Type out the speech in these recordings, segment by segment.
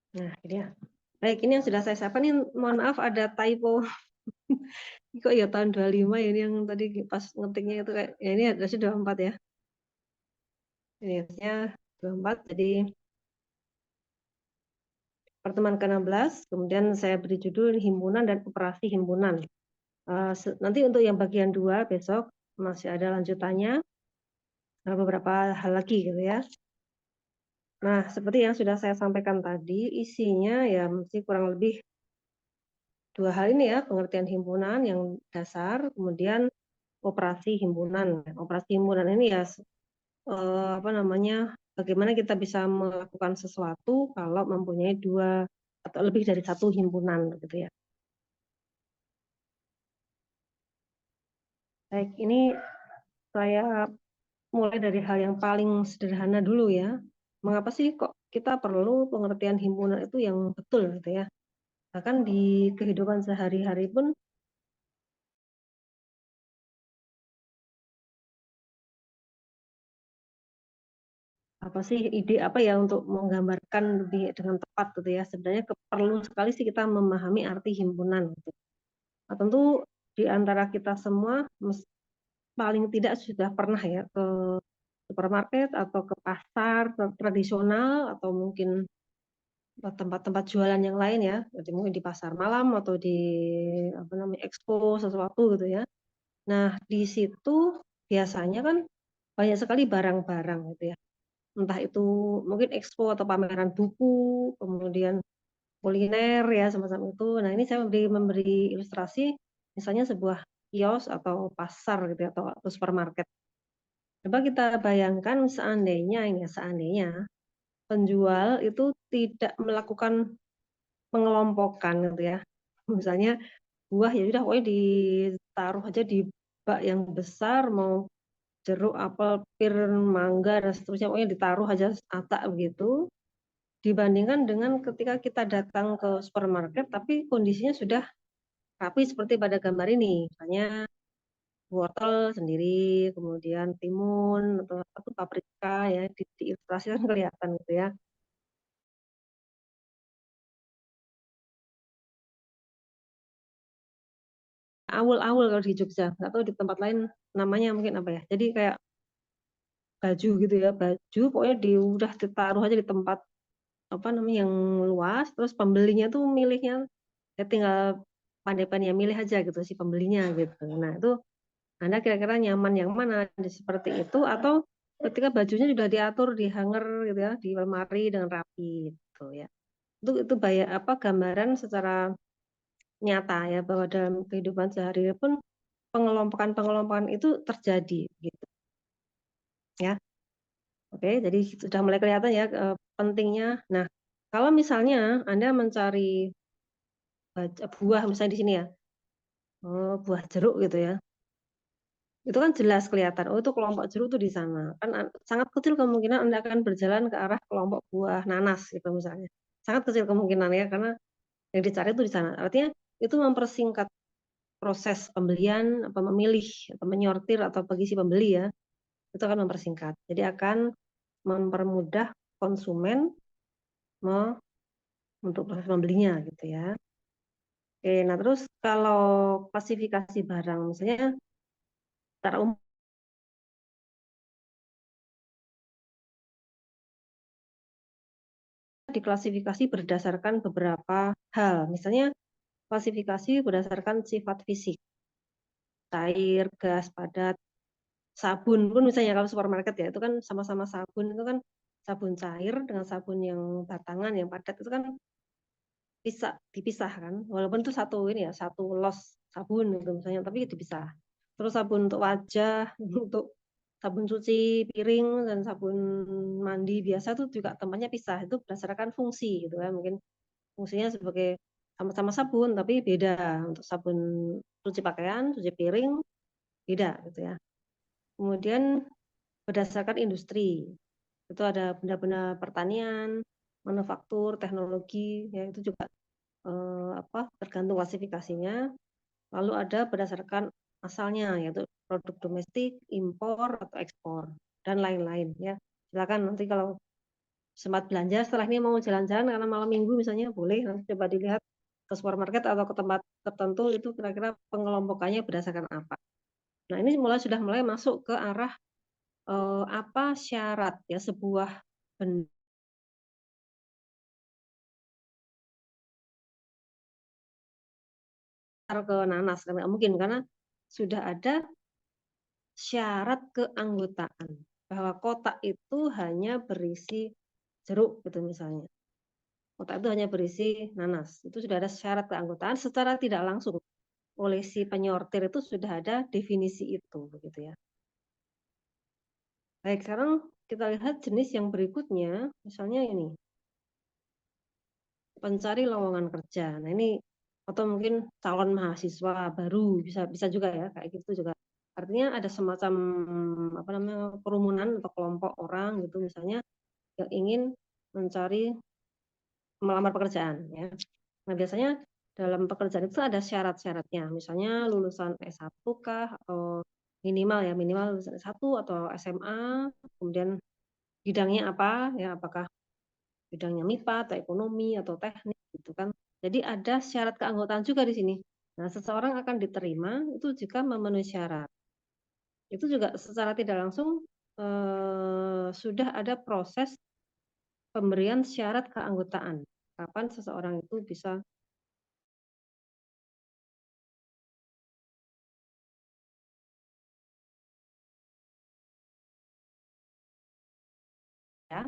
Nah, ini ya. Baik, ini yang sudah saya siapkan nih, mohon maaf ada typo. Kok ya tahun 25 ya, ini yang tadi pas ngetiknya itu kayak, ya ini harusnya 24 ya. Ini harusnya 24, jadi pertemuan ke-16, kemudian saya beri judul himpunan dan operasi himpunan. Nanti untuk yang bagian 2 besok masih ada lanjutannya, beberapa hal lagi gitu ya. Nah, seperti yang sudah saya sampaikan tadi, isinya ya mesti kurang lebih 2 hal ini ya, pengertian himpunan yang dasar, kemudian operasi himpunan. Operasi himpunan ini ya apa namanya, bagaimana kita bisa melakukan sesuatu kalau mempunyai 2 atau lebih dari 1 himpunan gitu ya. Baik, ini saya mulai dari hal yang paling sederhana dulu ya. Mengapa sih kok kita perlu pengertian himpunan itu yang betul gitu ya. Bahkan di kehidupan sehari-hari pun apa sih ide apa ya untuk menggambarkan lebih dengan tepat gitu ya. Sebenarnya perlu sekali sih kita memahami arti himpunan gitu. Nah, tentu di antara kita semua paling tidak sudah pernah ya ke supermarket atau ke pasar tradisional atau mungkin tempat-tempat jualan yang lain ya, jadi mungkin di pasar malam atau di apa namanya expo sesuatu gitu ya. Nah di situ biasanya kan banyak sekali barang-barang gitu ya. Entah itu mungkin expo atau pameran buku, kemudian kuliner ya semacam itu. Nah ini saya memberi ilustrasi misalnya sebuah kios atau pasar gitu ya, atau supermarket. Coba kita bayangkan seandainya ini ya, seandainya penjual itu tidak melakukan pengelompokan gitu ya. Misalnya buah ya udah pokoknya ditaruh aja di bak yang besar, mau jeruk, apel, pir, mangga dan seterusnya pokoknya ditaruh aja acak begitu. Dibandingkan dengan ketika kita datang ke supermarket tapi kondisinya sudah rapi seperti pada gambar ini. Misalnya wortel sendiri, kemudian timun atau apa tuh paprika ya di ilustrasi kan kelihatan gitu ya. Awul-awul kalau di Jogja, nggak tahu di tempat lain namanya mungkin apa ya. Jadi kayak baju gitu ya, baju pokoknya udah ditaruh aja di tempat apa namanya yang luas, terus pembelinya tuh milihnya ya tinggal pandai-pandai milih aja gitu si pembelinya gitu. Nah itu Anda kira-kira nyaman yang mana seperti itu atau ketika bajunya sudah diatur di hanger gitu ya, di lemari dengan rapi gitu ya. Itu apa gambaran secara nyata ya bahwa dalam kehidupan sehari-hari pun pengelompokan-pengelompokan itu terjadi gitu ya. Oke, jadi sudah mulai kelihatan ya pentingnya. Nah, kalau misalnya Anda mencari buah misalnya di sini ya, buah jeruk gitu ya, itu kan jelas kelihatan, oh itu kelompok jeruk tuh di sana. Kan sangat kecil kemungkinan Anda akan berjalan ke arah kelompok buah nanas gitu misalnya. Sangat kecil kemungkinan ya, karena yang dicari itu di sana. Artinya itu mempersingkat proses pembelian, apa memilih, atau menyortir atau bagi si pembeli ya, itu akan mempersingkat. Jadi akan mempermudah konsumen untuk proses membelinya gitu ya. Oke, nah terus kalau klasifikasi barang, misalnya secara umum diklasifikasi berdasarkan beberapa hal. Misalnya klasifikasi berdasarkan sifat fisik, cair, gas, padat, sabun pun misalnya kalau supermarket ya itu kan sama-sama sabun itu kan sabun cair dengan sabun yang batangan yang padat itu kan bisa dipisah kan, walaupun itu satu ini ya satu los sabun gitu misalnya tapi dipisah. Terus sabun untuk wajah, untuk sabun cuci piring dan sabun mandi biasa tuh juga tempatnya pisah, itu berdasarkan fungsi gitu kan, mungkin fungsinya sebagai sama-sama sabun tapi beda, untuk sabun cuci pakaian, cuci piring beda gitu ya. Kemudian berdasarkan industri, itu ada benda-benda pertanian, manufaktur, teknologi, ya itu juga tergantung klasifikasinya. Lalu ada berdasarkan asalnya, yaitu produk domestik, impor, atau ekspor, dan lain-lain ya. Silakan nanti kalau sempat belanja setelah ini mau jalan-jalan karena malam minggu misalnya boleh nanti coba dilihat ke supermarket atau ke tempat tertentu itu kira-kira pengelompokannya berdasarkan apa. Nah, ini sudah mulai masuk ke arah apa syarat ya sebuah benar ke nanas, karena nggak mungkin karena sudah ada syarat keanggotaan bahwa kotak itu hanya berisi jeruk gitu misalnya. Kotak itu hanya berisi nanas. Itu sudah ada syarat keanggotaan secara tidak langsung oleh si penyortir itu sudah ada definisi itu begitu ya. Baik, sekarang kita lihat jenis yang berikutnya, misalnya ini, pencari lowongan kerja. Nah, ini atau mungkin calon mahasiswa baru bisa bisa juga ya kayak gitu juga. Artinya ada semacam apa namanya kerumunan atau kelompok orang gitu misalnya yang ingin mencari melamar pekerjaan ya. Nah, biasanya dalam pekerjaan itu ada syarat-syaratnya. Misalnya lulusan S1 kah atau minimal ya, minimal lulusan S1 atau SMA, kemudian bidangnya apa ya, apakah bidangnya MIPA atau ekonomi atau teknik gitu kan. Jadi ada syarat keanggotaan juga di sini. Nah, seseorang akan diterima itu jika memenuhi syarat. Itu juga secara tidak langsung sudah ada proses pemberian syarat keanggotaan. Kapan seseorang itu bisa ya,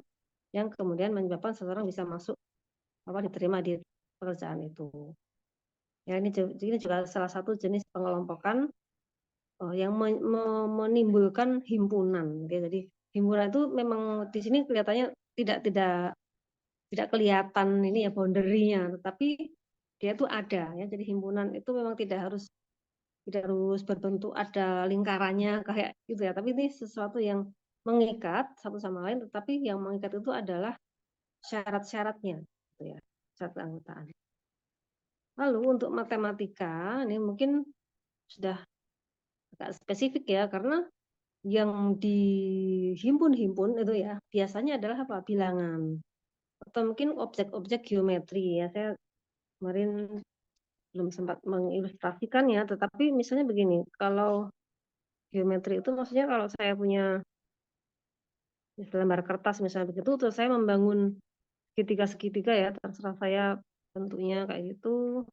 yang kemudian menyebabkan seseorang bisa masuk apa diterima di pekerjaan itu. Ya, ini juga salah satu jenis pengelompokan yang menimbulkan himpunan. Ya. Jadi himpunan itu memang di sini kelihatannya tidak tidak tidak kelihatan ini ya boundary-nya, tetapi dia itu ada ya. Jadi himpunan itu memang tidak harus berbentuk ada lingkarannya kayak gitu ya. Tapi ini sesuatu yang mengikat satu sama lain, tetapi yang mengikat itu adalah syarat-syaratnya, gitu ya, syarat keanggotaan. Lalu untuk matematika ini mungkin sudah agak spesifik ya, karena yang dihimpun-himpun itu ya biasanya adalah apa? Bilangan atau mungkin objek-objek geometri ya. Saya kemarin belum sempat mengilustrasikan ya, tetapi misalnya begini, kalau geometri itu maksudnya kalau saya punya lembar kertas misalnya begitu, terus saya membangun segitiga-segitiga ya, terserah saya bentuknya kayak gitu.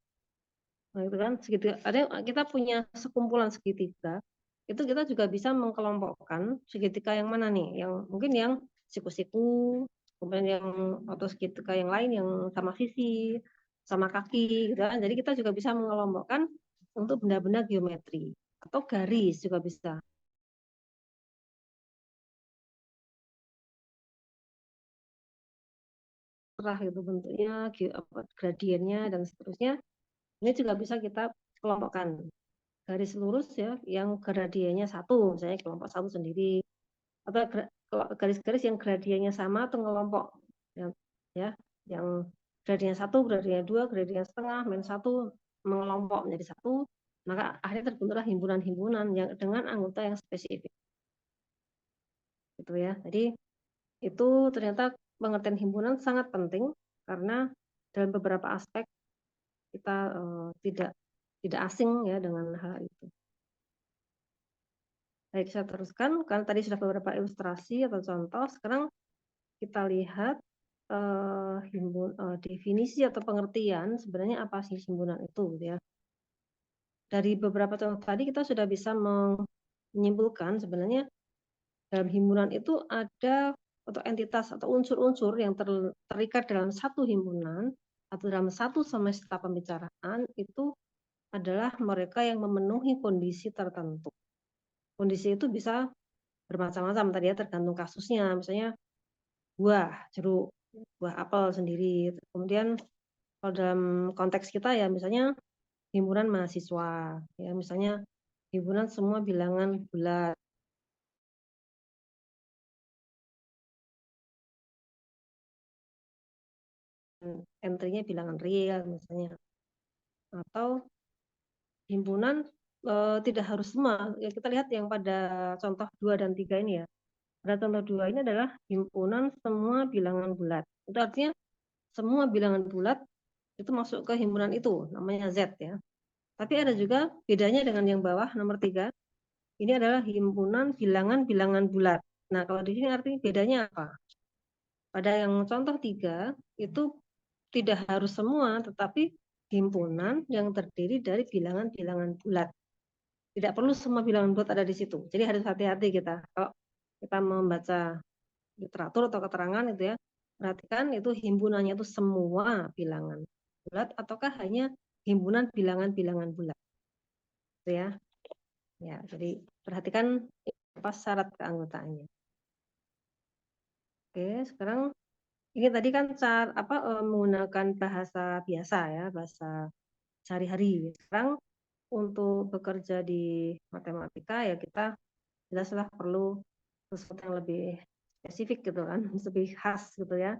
Nah, itu kan segitiga. Ada kita punya sekumpulan segitiga. Itu kita juga bisa mengkelompokkan segitiga yang mana nih? Yang mungkin yang siku-siku, kemudian yang atau segitiga yang lain yang sama sisi, sama kaki, gitu kan. Jadi kita juga bisa mengelompokkan untuk benda-benda geometri atau garis juga bisa. Terah itu bentuknya, gradiennya dan seterusnya. Ini juga bisa kita kelompokkan. Garis lurus ya yang gradiennya satu, misalnya kelompok satu sendiri, atau garis-garis yang gradiennya sama atau ngelompok yang ya yang gradiennya satu, gradiennya dua, gradiennya setengah, min satu mengelompok menjadi satu, maka akhirnya terbentuklah himpunan-himpunan yang dengan anggota yang spesifik gitu ya. Jadi itu ternyata pengertian himpunan sangat penting karena dalam beberapa aspek kita tidak tidak asing ya dengan hal itu. Baik, saya teruskan, karena tadi sudah beberapa ilustrasi atau contoh, sekarang kita lihat definisi atau pengertian sebenarnya apa sih himpunan itu, gitu ya. Dari beberapa contoh tadi kita sudah bisa menyimpulkan sebenarnya dalam himpunan itu ada atau entitas atau unsur-unsur yang terikat dalam satu himpunan atau dalam satu semesta pembicaraan itu adalah mereka yang memenuhi kondisi tertentu. Kondisi itu bisa bermacam-macam tadi ya, tergantung kasusnya. Misalnya buah jeruk, buah apel sendiri. Kemudian kalau dalam konteks kita ya misalnya himpunan mahasiswa, ya misalnya himpunan semua bilangan bulat, entry-nya bilangan real misalnya. Atau himpunan tidak harus semua. Ya kita lihat yang pada contoh 2 dan 3 ini ya. Pada contoh 2 ini adalah himpunan semua bilangan bulat. Itu artinya semua bilangan bulat itu masuk ke himpunan itu, namanya Z ya. Tapi ada juga bedanya dengan yang bawah nomor 3. Ini adalah himpunan bilangan-bilangan bulat. Nah, kalau di sini artinya bedanya apa? Pada yang contoh 3 itu tidak harus semua, tetapi himpunan yang terdiri dari bilangan-bilangan bulat. Tidak perlu semua bilangan bulat ada di situ. Jadi harus hati-hati kita. Kalau kita membaca literatur atau keterangan itu ya, perhatikan itu himpunannya itu semua bilangan bulat ataukah hanya himpunan bilangan-bilangan bulat. Itu ya. Ya, jadi perhatikan apa syarat keanggotaannya. Oke, sekarang ini tadi kan menggunakan bahasa biasa ya, bahasa sehari-hari. Sekarang untuk bekerja di matematika ya kita jelaslah perlu sesuatu yang lebih spesifik gitu kan, lebih khas gitu ya.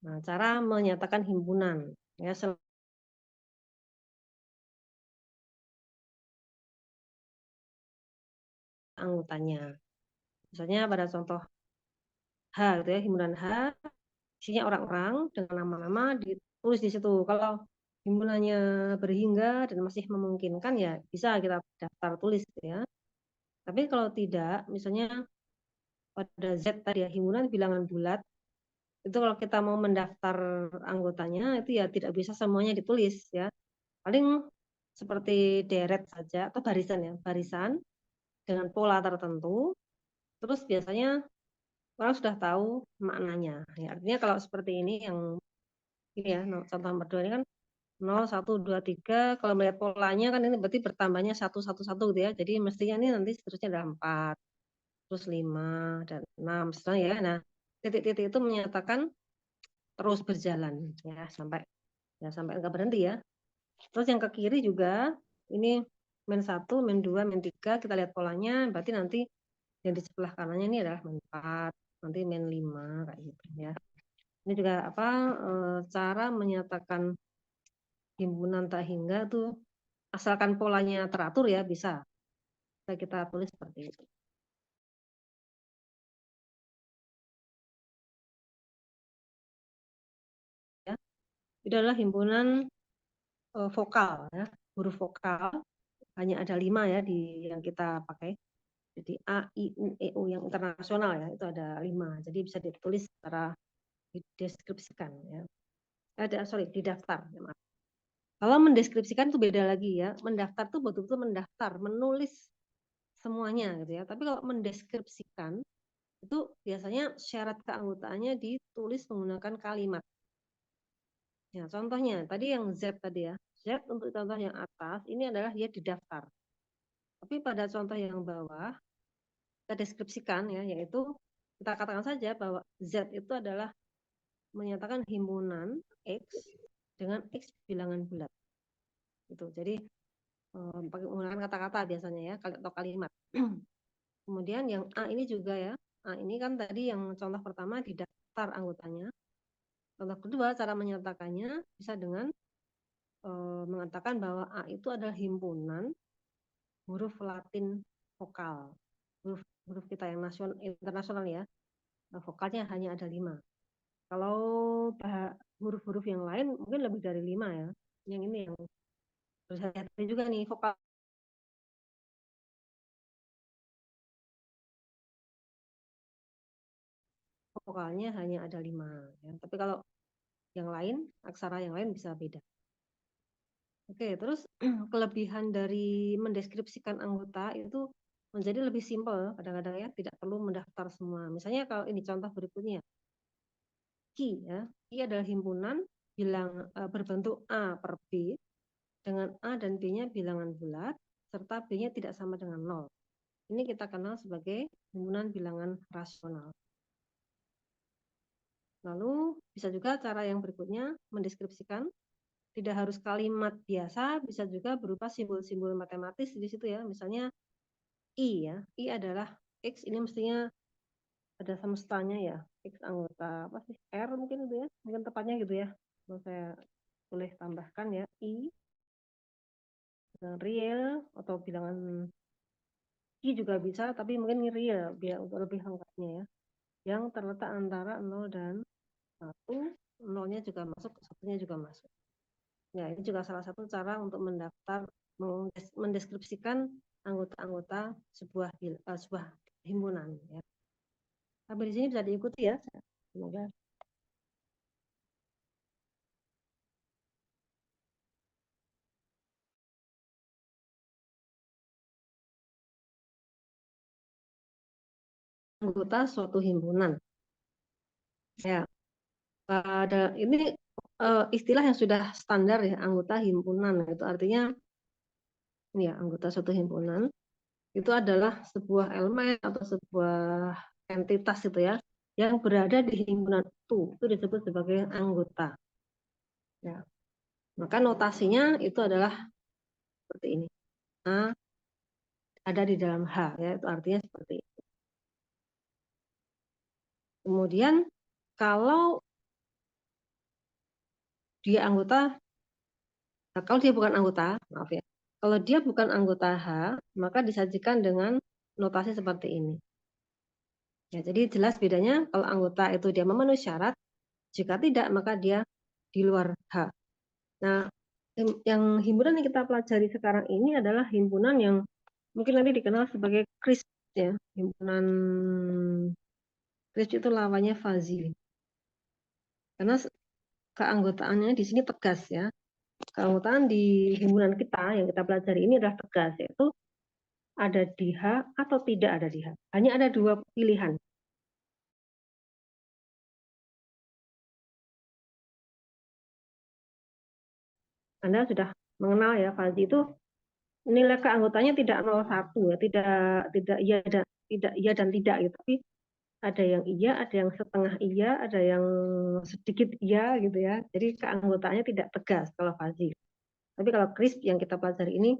Nah, cara menyatakan himpunan ya anggotanya. Misalnya pada contoh H gitu ya, himpunan H isinya orang-orang dengan nama-nama ditulis di situ. Kalau himpunannya berhingga dan masih memungkinkan ya bisa kita daftar tulis gitu ya. Tapi kalau tidak, misalnya pada Z tadi ya, himpunan bilangan bulat, itu kalau kita mau mendaftar anggotanya itu ya tidak bisa semuanya ditulis ya. Paling seperti deret saja atau barisan ya, barisan dengan pola tertentu. Terus biasanya orang sudah tahu maknanya. Ya, artinya kalau seperti ini yang ini ya, contoh nomor 2 ini kan 0, 1, 2, 3. Kalau melihat polanya kan ini berarti bertambahnya 1, 1, 1 gitu ya. Jadi mestinya ini nanti seterusnya ada 4, terus 5, dan 6, seterusnya ya. Nah, titik-titik itu menyatakan terus berjalan ya sampai enggak berhenti ya. Terus yang ke kiri juga ini min 1, min 2, min 3 kita lihat polanya berarti nanti yang di sebelah kanannya ini adalah min 4, nanti min 5 kayak gitu ya. Ini juga cara menyatakan himpunan tak hingga tuh asalkan polanya teratur ya bisa kita tulis seperti itu ya. Itu adalah himpunan vokal ya, huruf vokal hanya ada 5 ya di yang kita pakai. Jadi A, I, U, E, U yang internasional ya itu ada 5. Jadi bisa ditulis secara dideskripsikan ya. Didaftar ya, maaf. Kalau mendeskripsikan itu beda lagi ya. Mendaftar tuh betul-betul mendaftar, menulis semuanya gitu ya. Tapi kalau mendeskripsikan itu biasanya syarat keanggotaannya ditulis menggunakan kalimat. Ya, contohnya tadi yang Z tadi ya. Z untuk contoh yang atas ini adalah dia didaftar. Tapi pada contoh yang bawah kita deskripsikan ya, yaitu kita katakan saja bahwa Z itu adalah menyatakan himpunan X dengan X bilangan bulat. Itu. Jadi pakai menggunakan kata-kata biasanya ya, atau kalimat. Kemudian yang A ini juga ya. A ini kan tadi yang contoh pertama didaftar anggotanya. Contoh kedua cara menyatakannya bisa dengan mengatakan bahwa A itu adalah himpunan huruf Latin vokal. Huruf kita yang internasional ya. Vokalnya hanya ada 5. Kalau huruf-huruf yang lain mungkin lebih dari 5 ya. Yang ini yang harus hati-hati juga nih vokalnya hanya ada 5 ya. Tapi kalau yang lain, aksara yang lain bisa beda. Oke, terus kelebihan dari mendeskripsikan anggota itu menjadi lebih simpel kadang-kadang ya, tidak perlu mendaftar semua. Misalnya kalau ini contoh berikutnya, Ki ya, Ki adalah himpunan berbentuk A per B dengan A dan B-nya bilangan bulat serta B-nya tidak sama dengan 0. Ini kita kenal sebagai himpunan bilangan rasional. Lalu bisa juga cara yang berikutnya mendeskripsikan tidak harus kalimat biasa, bisa juga berupa simbol-simbol matematis di situ ya. Misalnya I ya, I adalah X ini mestinya ada semestanya ya. X anggota apa sih? R mungkin itu ya. Mungkin tepatnya gitu ya. Kalau saya boleh tambahkan ya, I dengan real atau bilangan I juga bisa, tapi mungkin real biar untuk lebih lengkapnya ya. Yang terletak antara 0 dan 1, 0-nya juga masuk, 1-nya juga masuk. Ya, ini juga salah satu cara untuk mendaftar, mendeskripsikan anggota-anggota sebuah himpunan. Ya. Sampai di sini bisa diikuti ya. Semoga. Anggota suatu himpunan. Ya, ada ini istilah yang sudah standar ya, anggota himpunan. Itu artinya ini ya, anggota suatu himpunan itu adalah sebuah elemen atau sebuah entitas gitu ya, yang berada di himpunan itu disebut sebagai anggota. Ya. Maka notasinya itu adalah seperti ini. A ada di dalam H ya, itu artinya seperti itu. Kemudian kalau dia anggota, kalau dia bukan anggota, maaf ya. Kalau dia bukan anggota H, maka disajikan dengan notasi seperti ini. Ya, jadi jelas bedanya kalau anggota itu dia memenuhi syarat, jika tidak maka dia di luar H. Nah, yang himpunan yang kita pelajari sekarang ini adalah himpunan yang mungkin nanti dikenal sebagai KRIS ya, himpunan KRIS itu lawannya Fuzzy. Karena keanggotaannya di sini tegas ya. Keanggotaan di himpunan kita yang kita pelajari ini adalah tegas, yaitu ada di H atau tidak ada di H. Hanya ada dua pilihan. Anda sudah mengenal ya, Fuzzy itu nilai keanggotanya tidak 01 ya, tidak iya dan tidak gitu. Tapi ada yang iya, ada yang setengah iya, ada yang sedikit iya gitu ya. Jadi keanggotaannya tidak tegas kalau Fuzzy. Tapi kalau CRISP yang kita pelajari ini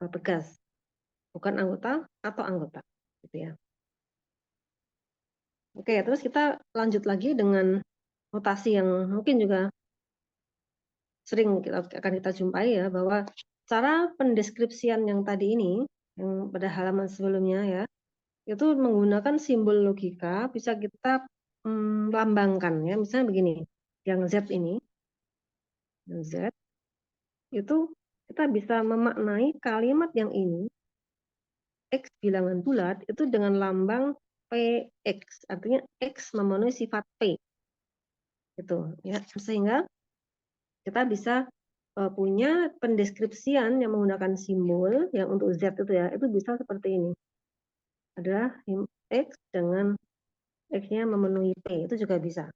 tegas, bukan anggota atau anggota gitu ya. Oke, terus kita lanjut lagi dengan notasi yang mungkin juga sering akan kita jumpai ya, bahwa cara pendeskripsian yang tadi ini, yang pada halaman sebelumnya ya, itu menggunakan simbol logika bisa kita lambangkan ya. Misalnya begini, yang Z ini, yang Z itu kita bisa memaknai kalimat yang ini X bilangan bulat itu dengan lambang PX, artinya X memenuhi sifat P gitu ya, sehingga kita bisa punya pendeskripsian yang menggunakan simbol yang untuk Z itu ya, itu bisa seperti ini, adalah X dengan X-nya memenuhi P, itu juga bisa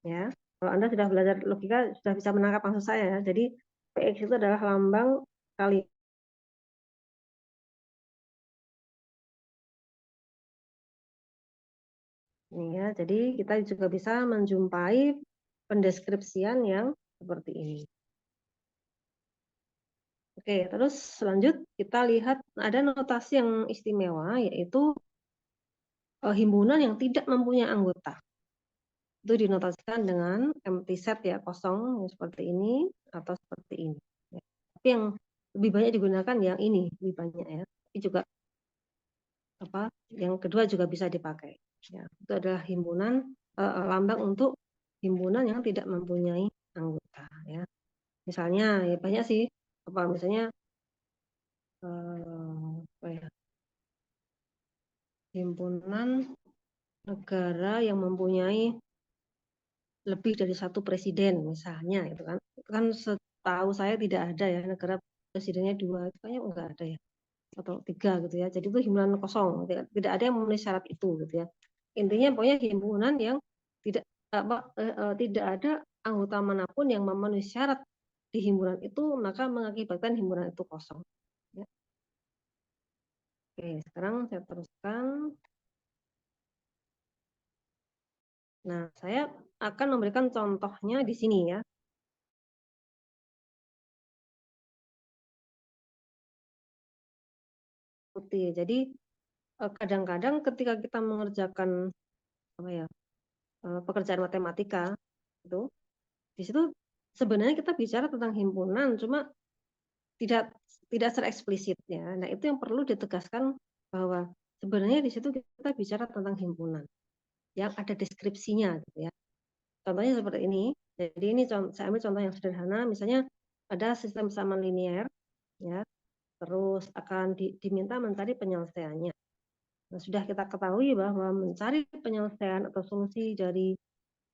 ya. Kalau Anda sudah belajar logika sudah bisa menangkap maksud saya ya. Jadi PX itu adalah lambang kali ini ya. Jadi kita juga bisa menjumpai pendeskripsian yang seperti ini. Oke, terus selanjut kita lihat ada notasi yang istimewa, yaitu himpunan yang tidak mempunyai anggota. Itu dinotasikan dengan empty set ya, kosong seperti ini atau seperti ini. Ya. Tapi yang lebih banyak digunakan yang ini, lebih banyak ya. Tapi juga yang kedua juga bisa dipakai. Ya, itu adalah himpunan lambang untuk himpunan yang tidak mempunyai anggota. Ya. Misalnya ya banyak sih, misalnya himpunan negara yang mempunyai lebih dari satu presiden misalnya, itu kan setahu saya tidak ada ya negara presidennya dua, itu kayaknya enggak ada ya, atau tiga gitu ya. Jadi itu himpunan kosong, tidak ada yang memenuhi syarat itu gitu ya. Intinya pokoknya himpunan yang tidak tidak ada anggota manapun yang memenuhi syarat di himpunan itu, maka mengakibatkan himpunan itu kosong. Ya. Oke, sekarang saya teruskan. Nah, saya akan memberikan contohnya di sini ya. Jadi kadang-kadang ketika kita mengerjakan pekerjaan matematika itu, di situ sebenarnya kita bicara tentang himpunan, cuma tidak tidak secara eksplisit ya. Nah, itu yang perlu ditegaskan bahwa sebenarnya di situ kita bicara tentang himpunan yang ada deskripsinya gitu ya. Contohnya seperti ini. Jadi ini saya ambil contoh yang sederhana, misalnya ada sistem persamaan linear ya, terus akan diminta mencari penyelesaiannya. Nah, sudah kita ketahui bahwa mencari penyelesaian atau solusi dari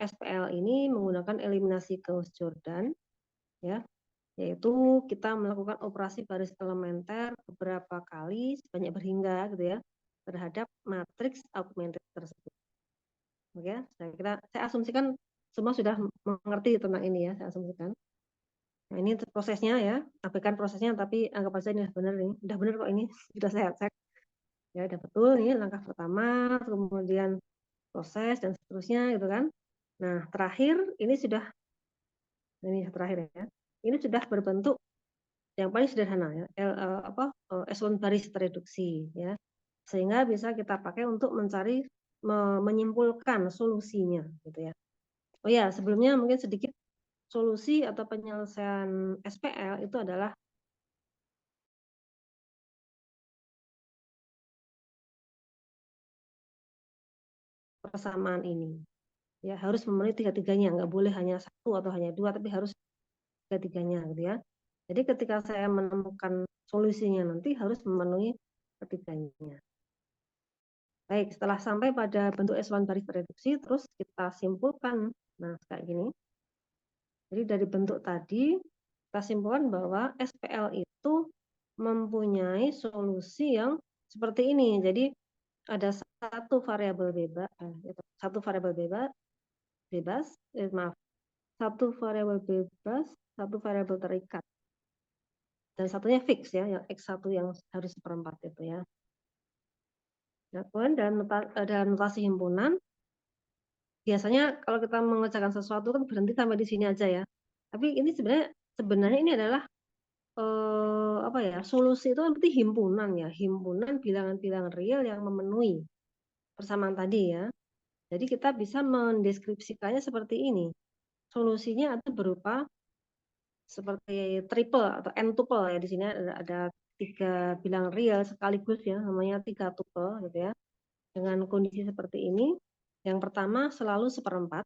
SPL ini menggunakan eliminasi Gauss-Jordan ya, yaitu kita melakukan operasi baris elementer beberapa kali sebanyak berhingga gitu ya terhadap matriks augmented tersebut. Oke, saya asumsikan semua sudah mengerti tentang ini ya, saya asumsikan. Nah, ini prosesnya ya, abaikan prosesnya tapi anggap aja ini benar nih, udah benar kok ini, sudah saya cek. Ya, udah betul nih langkah pertama, kemudian proses dan seterusnya gitu kan. Nah, terakhir ini terakhir ya. Ini sudah berbentuk yang paling sederhana ya, eselon baris tereduksi ya. Sehingga bisa kita pakai untuk mencari menyimpulkan solusinya gitu ya. Oh ya, sebelumnya mungkin sedikit solusi atau penyelesaian SPL itu adalah persamaan ini. Ya, harus memenuhi tiga-tiganya, nggak boleh hanya satu atau hanya dua, tapi harus tiga-tiganya gitu ya. Jadi ketika saya menemukan solusinya nanti harus memenuhi ketiganya. Baik, setelah sampai pada bentuk eselon baris reduksi, terus kita simpulkan. Nah, kayak gini. Jadi dari bentuk tadi, kita simpulkan bahwa SPL itu mempunyai solusi yang seperti ini. Jadi ada satu variabel bebas, maaf, satu variabel bebas, satu variabel terikat. Dan satunya fix ya, yang X1 yang harus seperempat itu ya. Nah, kemudian dalam notasi himpunan, biasanya kalau kita mengerjakan sesuatu kan berhenti sampai di sini aja ya. Tapi ini sebenarnya ini adalah apa ya, solusi itu kan berarti himpunan ya, himpunan bilangan-bilangan real yang memenuhi persamaan tadi ya. Jadi kita bisa mendeskripsikannya seperti ini. Solusinya itu berupa seperti triple atau n tuple ya, di sini ada tiga bilangan real sekaligus ya, namanya tiga tuple gitu ya. Dengan kondisi seperti ini, yang pertama selalu seperempat.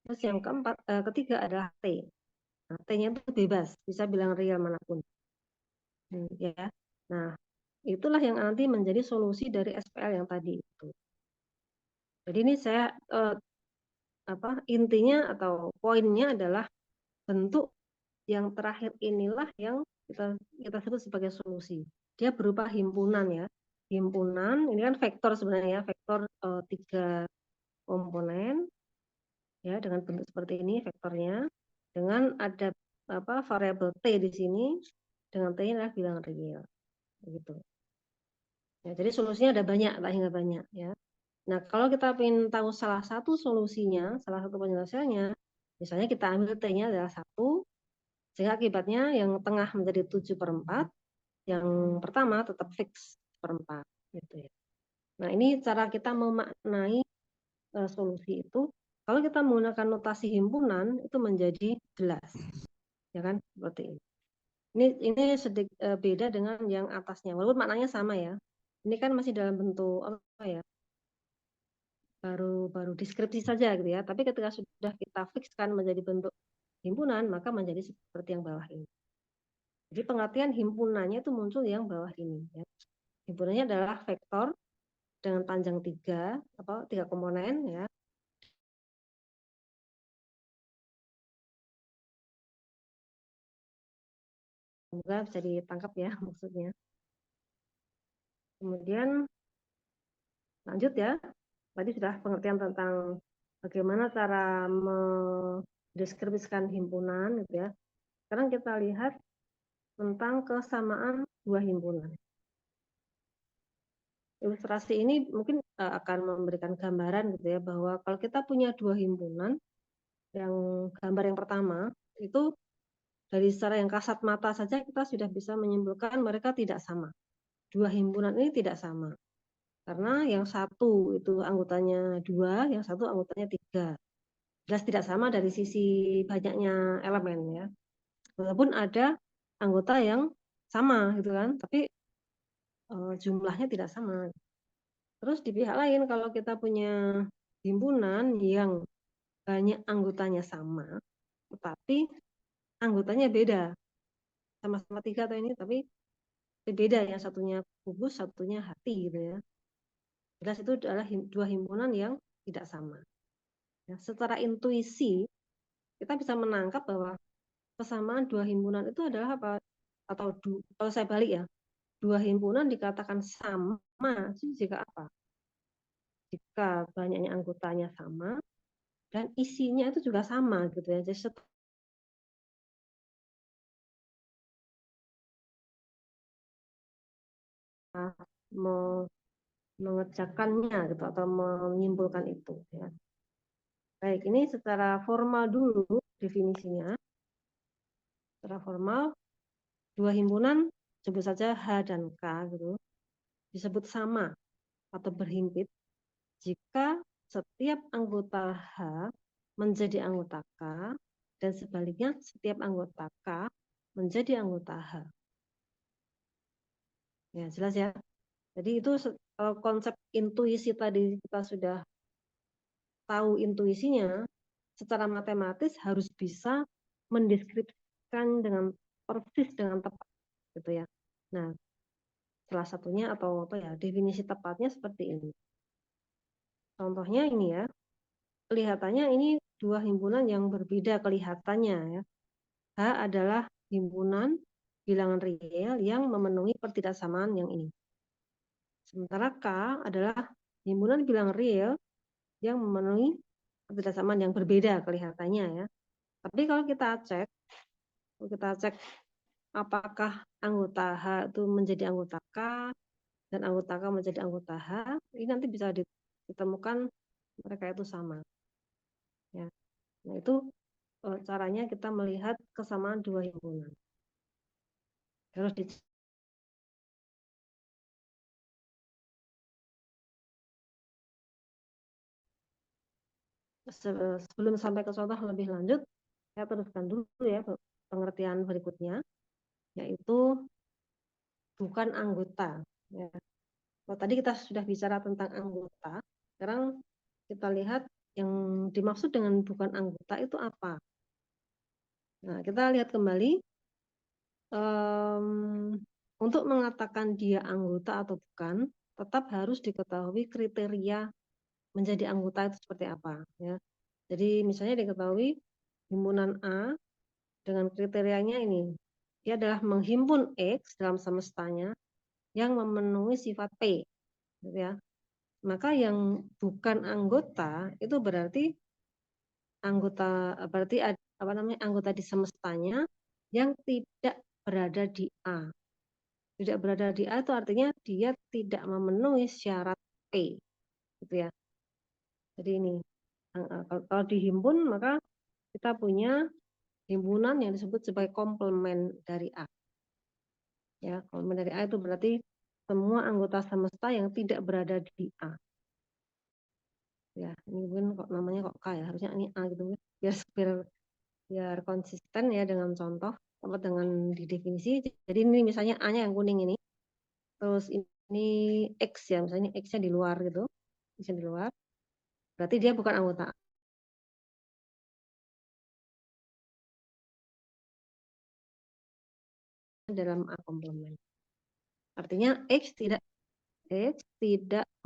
Terus yang ketiga adalah T. Nah, T-nya itu bebas, bisa bilang real manapun. Ya. Nah, itulah yang nanti menjadi solusi dari SPL yang tadi itu. Jadi ini saya intinya atau poinnya adalah bentuk yang terakhir inilah yang kita sebut sebagai solusi. Dia berupa himpunan ya. Himpunan ini kan vektor sebenarnya, vektor tiga komponen ya dengan bentuk seperti ini vektornya, dengan ada variabel t di sini, dengan t adalah bilangan real begitu ya. Jadi solusinya ada banyak lah, hingga banyak ya. Nah, kalau kita ingin tahu salah satu solusinya, salah satu penyelesaiannya, misalnya kita ambil t-nya adalah 1, sehingga akibatnya yang tengah menjadi 7/4, yang pertama tetap fix seperempat gitu ya. Nah, ini cara kita memaknai solusi itu. Kalau kita menggunakan notasi himpunan itu menjadi jelas, ya kan, seperti ini. Ini sedikit beda dengan yang atasnya, walaupun maknanya sama ya. Ini kan masih dalam bentuk apa ya? Baru deskripsi saja gitu ya. Tapi ketika sudah kita fixkan menjadi bentuk himpunan, maka menjadi seperti yang bawah ini. Jadi pengertian himpunannya itu muncul yang bawah ini ya. Himpunannya adalah vektor dengan panjang 3 komponen ya. Semoga bisa ditangkap ya maksudnya. Kemudian lanjut ya. Tadi sudah pengertian tentang bagaimana cara mendeskripsikan himpunan gitu ya. Sekarang kita lihat tentang kesamaan dua himpunan. Ilustrasi ini mungkin akan memberikan gambaran gitu ya, bahwa kalau kita punya dua himpunan, yang gambar yang pertama itu dari secara yang kasat mata saja kita sudah bisa menyimpulkan mereka tidak sama. Dua himpunan ini tidak sama. Karena yang satu itu anggotanya 2, yang satu anggotanya 3. Jelas tidak sama dari sisi banyaknya elemen ya. Walaupun ada anggota yang sama gitu kan, tapi jumlahnya tidak sama. Terus di pihak lain kalau kita punya himpunan yang banyak anggotanya sama, tetapi anggotanya beda, sama-sama 3 atau ini, tapi beda, yang satunya kubus, satunya hati gitu ya. Jelas itu adalah dua himpunan yang tidak sama. Ya, secara intuisi kita bisa menangkap bahwa kesamaan dua himpunan itu adalah apa? Atau kalau saya balik ya, dua himpunan dikatakan sama jika apa? Jika banyaknya anggotanya sama dan isinya itu juga sama gitu ya. Jadi setelah mengerjakannya gitu atau menyimpulkan itu ya. Baik, ini secara formal dulu definisinya. Secara formal, dua himpunan sebut saja H dan K gitu, disebut sama atau berhimpit jika setiap anggota H menjadi anggota K dan sebaliknya setiap anggota K menjadi anggota H. Ya, jelas ya. Jadi itu konsep intuisi tadi kita sudah tahu intuisinya, secara matematis harus bisa mendeskripsikan dengan persis dengan tepat gitu ya. Nah, salah satunya atau apa ya, definisi tepatnya seperti ini. Contohnya ini ya, kelihatannya ini dua himpunan yang berbeda kelihatannya ya. H adalah himpunan bilangan real yang memenuhi pertidaksamaan yang ini. Sementara K adalah himpunan bilangan real yang memenuhi pertidaksamaan yang berbeda kelihatannya ya. Tapi kalau kita cek apakah anggota H itu menjadi anggota K dan anggota K menjadi anggota H, ini nanti bisa ditemukan mereka itu sama. Ya. Nah, itu caranya kita melihat kesamaan dua himpunan. Harus sebelum sampai ke contoh lebih lanjut, saya teruskan dulu ya pengertian berikutnya, yaitu bukan anggota. Ya. Kalau tadi kita sudah bicara tentang anggota, sekarang kita lihat yang dimaksud dengan bukan anggota itu apa. Nah, kita lihat kembali, untuk mengatakan dia anggota atau bukan, tetap harus diketahui kriteria menjadi anggota itu seperti apa. Ya. Jadi misalnya diketahui himpunan A dengan kriterianya ini, dia adalah menghimpun X dalam semestanya yang memenuhi sifat P. Gitu ya. Maka yang bukan anggota itu berarti anggota di semestanya yang tidak berada di A. Tidak berada di A itu artinya dia tidak memenuhi syarat P, gitu ya. Jadi ini kalau dihimpun maka kita punya himpunan yang disebut sebagai komplement dari A. Ya, komplement dari A itu berarti semua anggota semesta yang tidak berada di A. Ya, ini mungkin kok namanya kok K ya, harusnya ini A gitu biar konsisten ya dengan contoh atau dengan di definisi. Jadi ini misalnya A-nya yang kuning ini, terus ini X ya, misalnya X-nya di luar gitu, X-nya di luar, berarti dia bukan anggota dalam A komplement. Artinya X tidak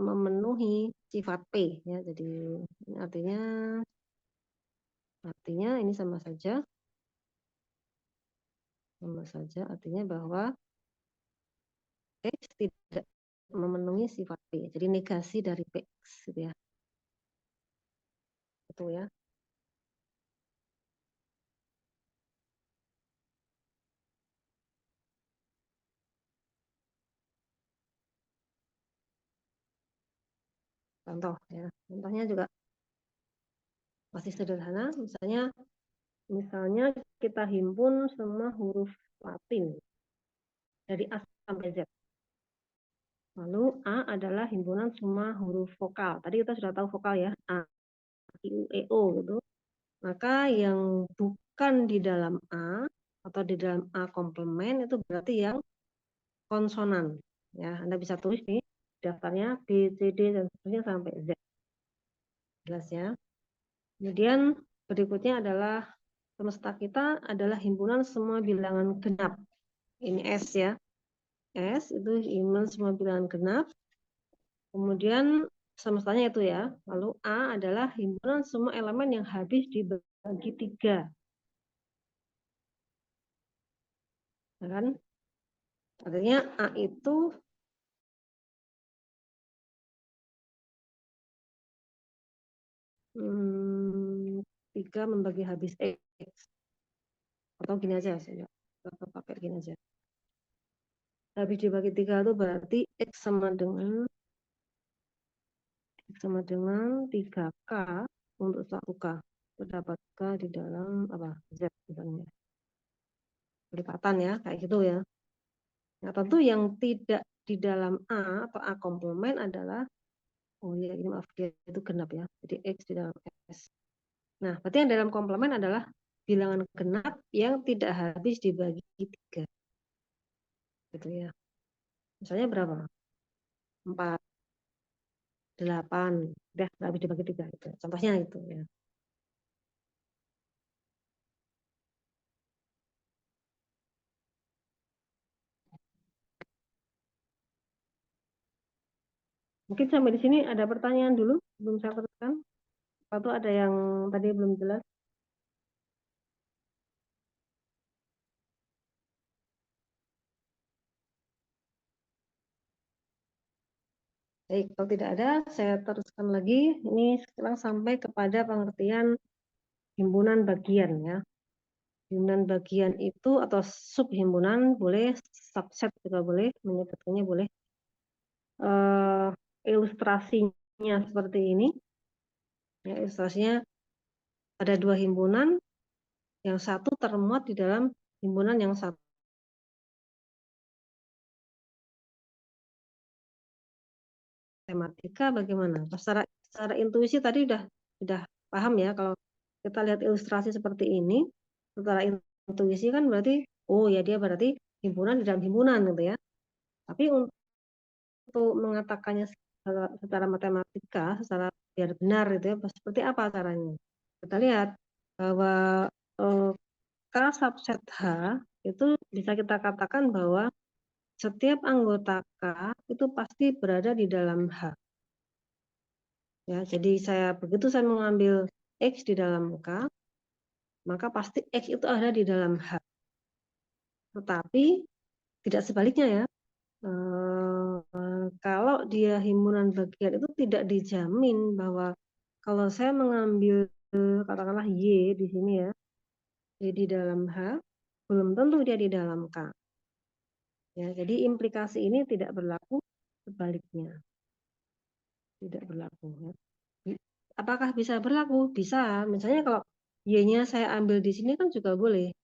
memenuhi sifat P ya. Jadi artinya ini sama saja artinya bahwa X tidak memenuhi sifat P. Jadi negasi dari PX gitu ya. Itu ya. Contoh ya. Contohnya juga masih sederhana, misalnya kita himpun semua huruf Latin dari A sampai Z. Lalu A adalah himpunan semua huruf vokal. Tadi kita sudah tahu vokal ya, A, I, U, E, O gitu. Maka yang bukan di dalam A atau di dalam A komplement itu berarti yang konsonan. Ya, Anda bisa tulis di daftarnya B, C, D, dan seterusnya sampai Z. Jelas ya. Kemudian berikutnya adalah semesta kita adalah himpunan semua bilangan genap. Ini S ya. S itu himpunan semua bilangan genap. Kemudian semestanya itu ya. Lalu A adalah himpunan semua elemen yang habis dibagi 3. Ya kan? Artinya A itu 3 membagi habis X. Atau gini aja saya pakai gini aja. Habis dibagi 3 itu berarti X sama dengan 3K untuk 1K. Terdapat K di dalam apa? Z misalnya. Pelipatan ya, kayak gitu ya. Nah, tentu yang tidak di dalam A atau A komplement adalah, oh ya ini maaf dia itu genap ya. Jadi X di dalam S. Nah, berarti yang dalam komplement adalah bilangan genap yang tidak habis dibagi 3. Gitu ya. Misalnya berapa? 4, 8. Udah nggak habis dibagi 3. Gitu. Contohnya itu ya. Mungkin sampai di sini ada pertanyaan dulu, belum saya teruskan. Atau ada yang tadi belum jelas? Baik, kalau tidak ada, saya teruskan lagi. Ini sekarang sampai kepada pengertian himpunan bagian ya. Himpunan bagian itu atau subhimpunan boleh, subset juga boleh, menyebutkannya boleh. Ilustrasinya seperti ini. Ya, ilustrasinya ada 2 himpunan, yang satu termuat di dalam himpunan yang satu. Tematika bagaimana? Secara intuisi tadi sudah paham ya, kalau kita lihat ilustrasi seperti ini, secara intuisi kan berarti, oh ya dia berarti himpunan di dalam himpunan gitu ya. Tapi untuk mengatakannya secara matematika, secara biar benar gitu ya, seperti apa caranya? Kita lihat bahwa eh, K subset H itu bisa kita katakan bahwa setiap anggota K itu pasti berada di dalam H. Ya, jadi begitu saya mengambil X di dalam K, maka pasti X itu ada di dalam H. Tetapi tidak sebaliknya ya. Kalau dia himpunan bagian itu tidak dijamin bahwa kalau saya mengambil katakanlah Y di sini ya, Y di dalam H, belum tentu dia di dalam K. Ya, jadi implikasi ini tidak berlaku sebaliknya. Tidak berlaku. Ya. Apakah bisa berlaku? Bisa. Misalnya kalau Y-nya saya ambil di sini kan juga boleh.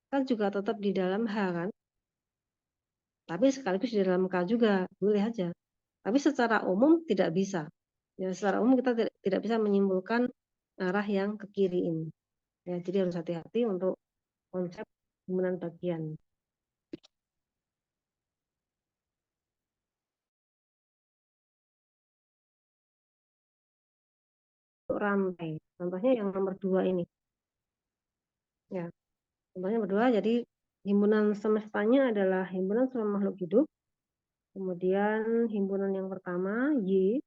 Kan juga tetap di dalam H kan. Tapi sekaligus di dalam K juga. Boleh aja. Tapi secara umum tidak bisa. Ya, secara umum kita tidak bisa menyimpulkan arah yang ke kiri ini. Ya, jadi harus hati-hati untuk konsep himpunan bagian. Untuk rantai. Contohnya yang nomor 2 ini. Ya, contohnya nomor 2, jadi himpunan semestanya adalah himpunan semua makhluk hidup. Kemudian himpunan yang pertama, Y,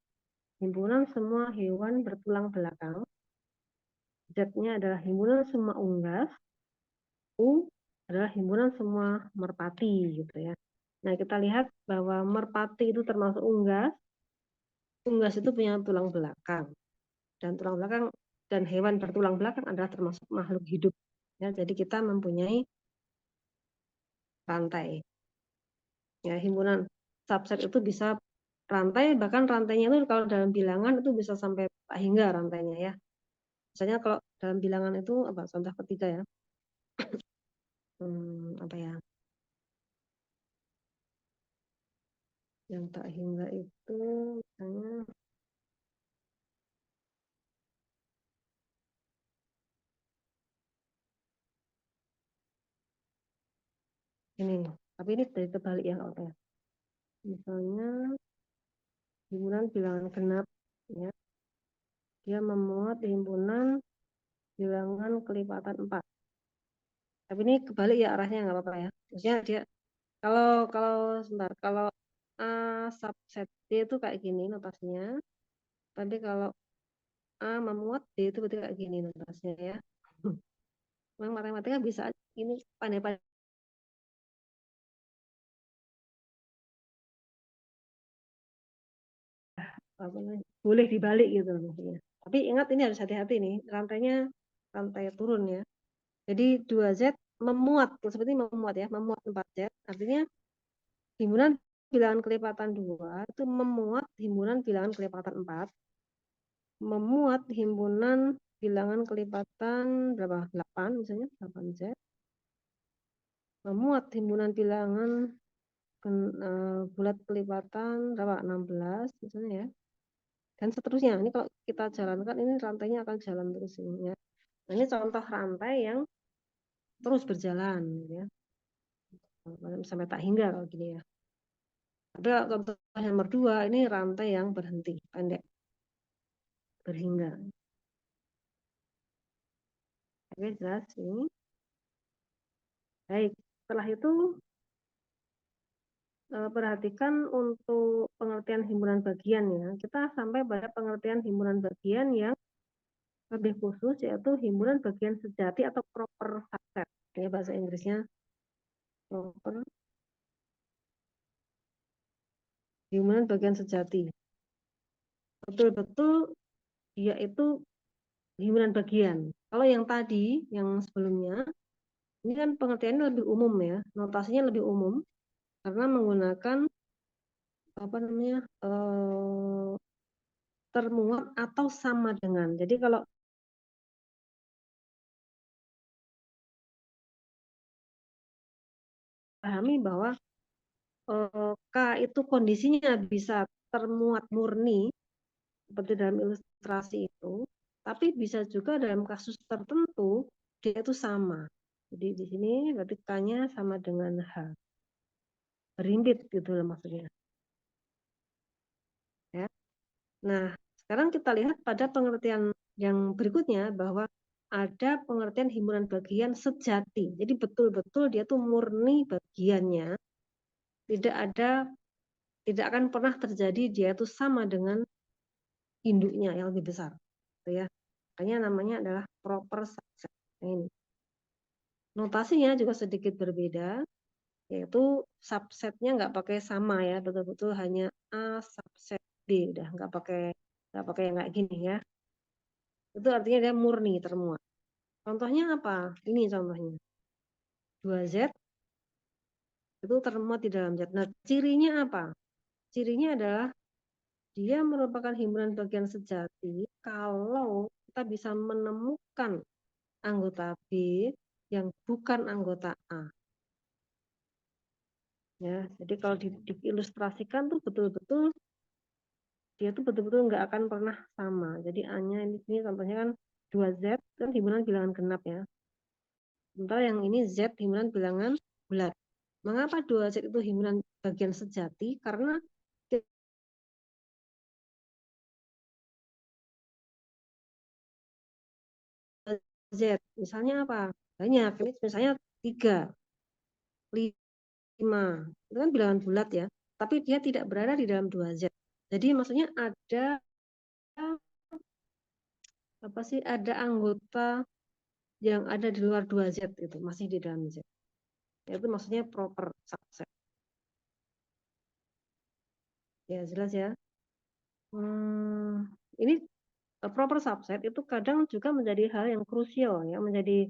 himpunan semua hewan bertulang belakang. Z-nya adalah himpunan semua unggas. U adalah himpunan semua merpati gitu ya. Nah, kita lihat bahwa merpati itu termasuk unggas. Unggas itu punya tulang belakang. Dan tulang belakang dan hewan bertulang belakang adalah termasuk makhluk hidup. Ya, jadi kita mempunyai rantai. Ya, himpunan subset itu bisa rantai, bahkan rantainya itu kalau dalam bilangan itu bisa sampai tak hingga rantainya ya. Misalnya kalau dalam bilangan itu apa? Contoh ketiga ya. Apa ya? Yang tak hingga itu misalnya, Ini, tapi ini dari terbalik ya kalau ya. Misalnya himpunan bilangan genap, ya, dia memuat himpunan bilangan kelipatan 4. Tapi ini kebalik ya arahnya, nggak apa-apa ya. Maksudnya dia kalau kalau sebentar, kalau A subset D itu kayak gini notasinya. Tapi kalau A memuat D itu berarti kayak gini notasinya ya. Memang matematika bisa ini pandai-pandai apa namanya, boleh dibalik gitu loh maksudnya. Tapi ingat ini harus hati-hati nih, rantainya rantai turun ya. Jadi 2Z memuat, seperti memuat ya, memuat 4Z, artinya himpunan bilangan kelipatan 2 itu memuat himpunan bilangan kelipatan 4, memuat himpunan bilangan kelipatan berapa? 8 misalnya, 8Z, memuat himpunan bilangan bulat kelipatan berapa? 16 misalnya ya. Dan seterusnya. Ini kalau kita jalankan ini rantainya akan jalan terus ini ya. Nah, ini contoh rantai yang terus berjalan ya. Sampai tak hingga kalau gini ya. Tapi kalau contoh nomor 2 ini rantai yang berhenti, pendek, berhingga. Oke, jelas ini. Baik, setelah itu perhatikan untuk pengertian himpunan bagian ya. Kita sampai pada pengertian himpunan bagian yang lebih khusus yaitu himpunan bagian sejati atau proper subset. Ya bahasa Inggrisnya proper himpunan bagian sejati. Betul-betul dia itu himpunan bagian. Kalau yang tadi, yang sebelumnya, ini kan pengertiannya lebih umum ya, notasinya lebih umum karena menggunakan apa namanya termuat atau sama dengan. Jadi kalau pahami bahwa K itu kondisinya bisa termuat murni seperti dalam ilustrasi itu, tapi bisa juga dalam kasus tertentu dia itu sama. Jadi di sini berarti K-nya sama dengan H. Berimbit gitu loh maksudnya. Ya. Nah, sekarang kita lihat pada pengertian yang berikutnya bahwa ada pengertian himpunan bagian sejati. Jadi betul-betul dia tuh murni bagiannya, tidak ada, tidak akan pernah terjadi dia tuh sama dengan induknya yang lebih besar. Gitu ya. Makanya namanya adalah proper subset. Nah, ini. Notasinya juga sedikit berbeda, yaitu subsetnya nggak pakai sama ya, betul-betul hanya A subset B, udah nggak pakai yang kayak gini ya. Itu artinya dia murni termuat. Contohnya apa? Ini contohnya. 2Z itu termuat di dalam Z. Nah, cirinya apa? Cirinya adalah dia merupakan himpunan bagian sejati kalau kita bisa menemukan anggota B yang bukan anggota A. Ya, jadi kalau diilustrasikan tuh betul-betul dia tuh betul-betul nggak akan pernah sama. Jadi A-nya ini contohnya kan 2Z kan himpunan bilangan genap ya. Sementara yang ini Z himpunan bilangan bulat. Mengapa 2Z itu himpunan bagian sejati? Karena Z misalnya apa? Banyak. Ini misalnya 3, 5. Itu kan bilangan bulat ya. Tapi dia tidak berada di dalam 2Z. Jadi maksudnya ada apa sih? Ada anggota yang ada di luar 2Z itu masih di dalam Z. Itu maksudnya proper subset. Ya, jelas ya. Ini proper subset itu kadang juga menjadi hal yang krusial ya, menjadi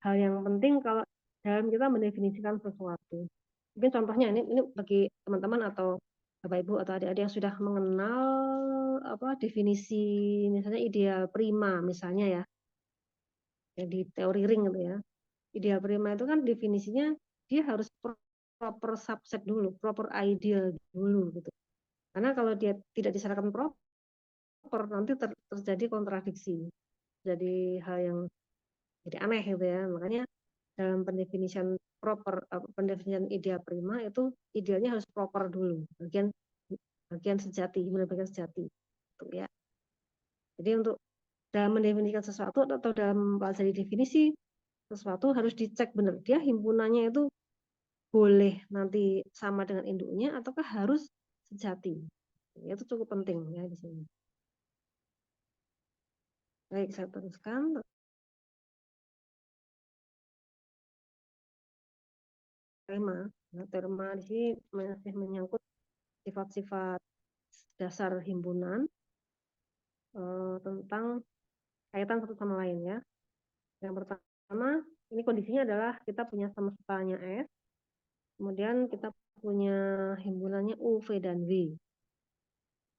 hal yang penting kalau dalam kita mendefinisikan sesuatu. Mungkin contohnya ini bagi teman-teman atau Bapak Ibu atau adik-adik yang sudah mengenal apa definisi misalnya ideal prima misalnya ya, yang di teori ring gitu ya. Ideal prima itu kan definisinya dia harus proper subset dulu, proper ideal dulu gitu. Karena kalau dia tidak disyaratkan proper nanti terjadi kontradiksi. Jadi hal yang jadi aneh gitu ya. Makanya dalam pendefinisian proper, pendefinisian idea prima itu idealnya harus proper dulu, bagian sejati, bagian sejati, gitu ya. Jadi untuk dalam mendefinisikan sesuatu atau dalam mempelajari definisi sesuatu harus dicek benar dia himpunannya itu boleh nanti sama dengan induknya ataukah harus sejati. Itu cukup penting ya di sini. Baik, saya teruskan. Terma di sini masih menyangkut sifat-sifat dasar himpunan tentang kaitan satu sama lain ya. Yang pertama, ini kondisinya adalah kita punya sama skalanya S, kemudian kita punya himpunannya U, V, dan W.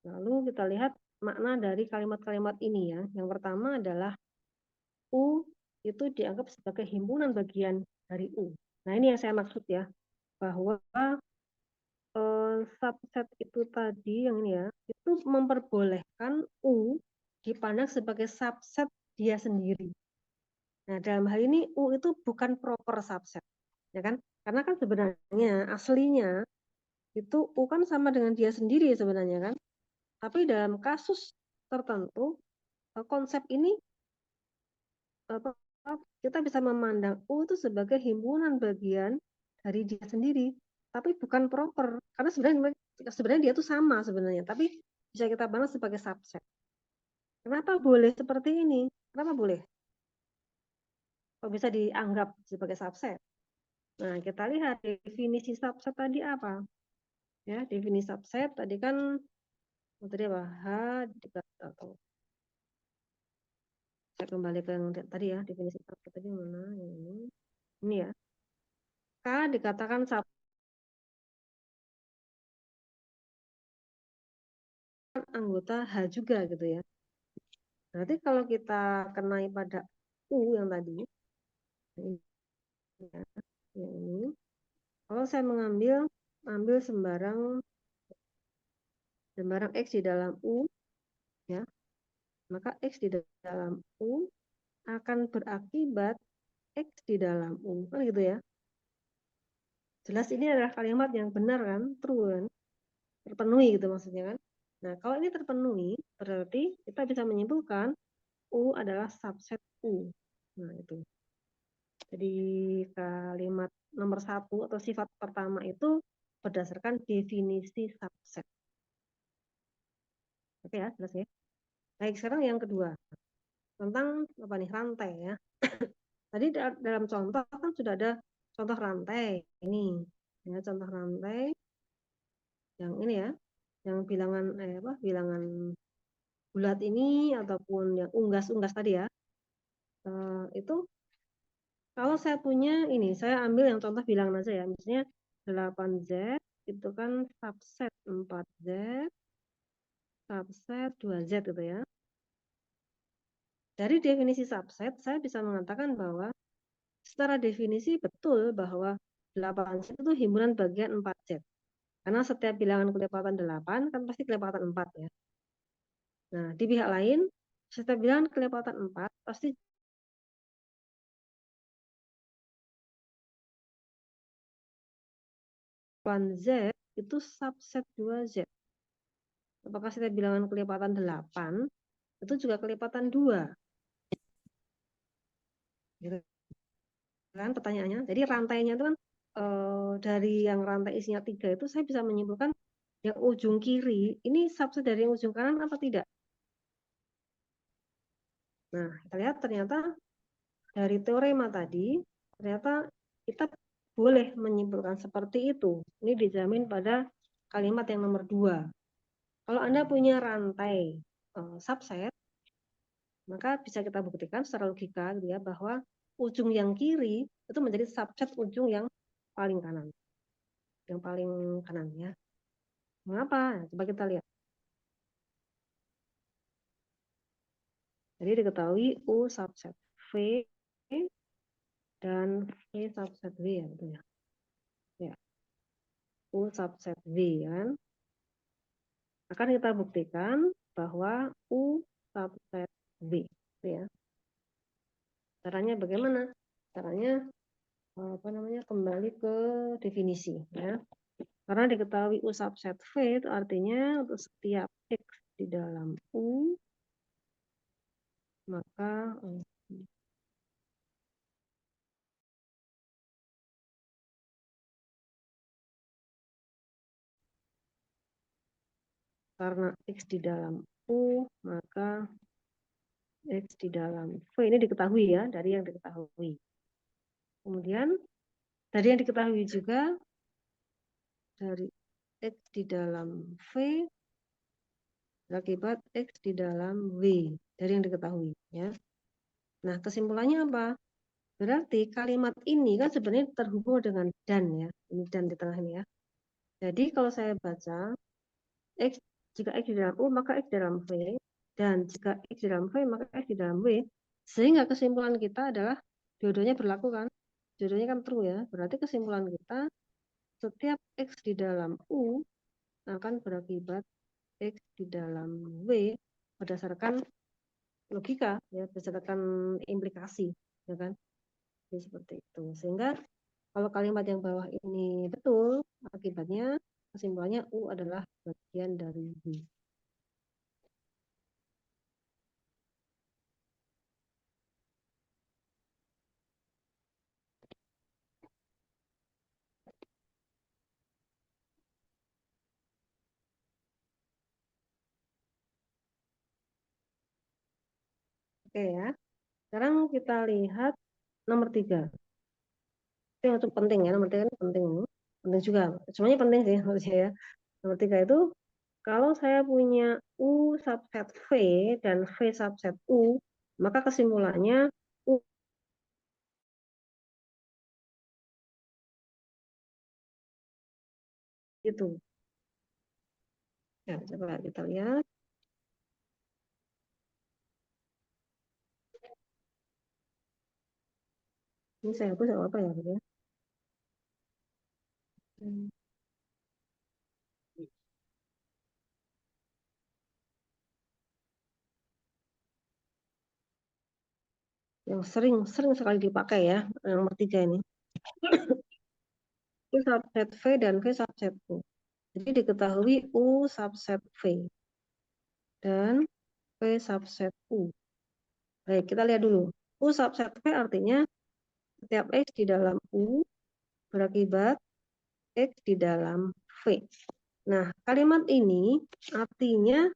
Lalu kita lihat makna dari kalimat-kalimat ini ya. Yang pertama adalah U itu dianggap sebagai himpunan bagian dari U. Nah ini yang saya maksud ya, bahwa subset itu tadi yang ini ya, itu memperbolehkan U dipandang sebagai subset dia sendiri. Nah, dalam hal ini U itu bukan proper subset, ya kan? Karena kan sebenarnya aslinya itu U kan sama dengan dia sendiri sebenarnya kan. Tapi dalam kasus tertentu konsep ini kita bisa memandang U itu sebagai himpunan bagian dari dia sendiri, tapi bukan proper. Karena sebenarnya dia itu sama sebenarnya, tapi bisa kita pandang sebagai subset. Kenapa boleh seperti ini? Kenapa boleh? Kok bisa dianggap sebagai subset? Nah, kita lihat definisi subset tadi apa? Ya, definisi subset tadi kan tadi apa? H atau saya kembali ke yang tadi ya, definisi subset tadi mana? Yang ini. Ini ya. K dikatakan subset anggota H juga gitu ya. Berarti kalau kita kenai pada U yang tadi, yang ini, kalau saya ambil sembarang X di dalam U, ya, maka X di dalam U akan berakibat X di dalam U, kan gitu ya. Jelas ini adalah kalimat yang benar kan, true kan, terpenuhi gitu maksudnya kan. Nah, kalau ini terpenuhi, berarti kita bisa menyimpulkan U adalah subset U. Nah, itu. Jadi kalimat nomor 1 atau sifat pertama itu berdasarkan definisi subset. Oke ya, jelas ya. Baik, sekarang yang kedua. Tentang apa nih, rantai ya. Tadi dalam contoh kan sudah ada contoh rantai. Ini ya, contoh rantai yang ini ya. Yang bilangan bulat ini ataupun yang unggas-unggas tadi ya. Itu kalau saya punya ini, saya ambil yang contoh bilangan aja ya. Misalnya 8Z itu kan subset 4Z, subset 2Z gitu ya. Dari definisi subset, saya bisa mengatakan bahwa secara definisi betul bahwa 8Z itu himpunan bagian 4Z. Karena setiap bilangan kelepatan 8 kan pasti kelepatan 4 ya. Nah, di pihak lain, setiap bilangan kelepatan 4 pasti 8Z itu subset 2Z. Apakah setiap bilangan kelepatan 8 itu juga kelepatan 2? Gitu kan pertanyaannya. Jadi rantainya itu kan dari yang rantai isinya 3 itu saya bisa menyimpulkan yang ujung kiri ini subset dari yang ujung kanan apa tidak? Nah, kita lihat ternyata dari teorema tadi, ternyata kita boleh menyimpulkan seperti itu. Ini dijamin pada kalimat yang nomor 2. Kalau Anda punya rantai subset, maka bisa kita buktikan secara logika gitu ya, bahwa ujung yang kiri itu menjadi subset ujung yang paling kanan. Yang paling kanan ya. Mengapa? Coba kita lihat. Jadi diketahui U subset V dan V subset V ya, gitu ya. Ya. U subset V kan. Akan kita buktikan bahwa U subset V. Gitu ya. Caranya bagaimana? Caranya kembali ke definisi ya. Karena diketahui U subset V itu artinya untuk setiap X di dalam U, maka karena X di dalam U, maka X di dalam V ini diketahui ya, dari yang diketahui. Kemudian dari yang diketahui juga, dari X di dalam V berakibat X di dalam W, dari yang diketahui ya. Nah, kesimpulannya apa? Berarti kalimat ini kan sebenarnya terhubung dengan dan ya. Ini dan di tengah ini ya. Jadi kalau saya baca X, jika X di dalam U maka X di dalam V, dan jika X di dalam V maka X di dalam W, sehingga kesimpulan kita adalah dua-duanya berlaku kan? Dua-duanya kan true ya. Berarti kesimpulan kita setiap X di dalam U akan berakibat X di dalam W berdasarkan logika ya, berdasarkan implikasi ya kan. Jadi seperti itu. Sehingga kalau kalimat yang bawah ini betul, akibatnya kesimpulannya U adalah bagian dari W. Oke ya. Sekarang kita lihat nomor 3. Itu yang cukup penting ya. Nomor 3 ini penting. Penting juga. Semuanya penting sih menurut saya ya. Nomor 3 itu kalau saya punya U subset V dan V subset U, maka kesimpulannya U itu. Ya, coba kita lihat. Ini saya hapus apa ya? Gitu ya. Yang sering sekali dipakai ya, nomor 3 ini. U subset V dan V subset U. Jadi diketahui U subset V dan V subset U. Baik, kita lihat dulu. U subset V artinya setiap X di dalam U berakibat X di dalam V. Nah, kalimat ini artinya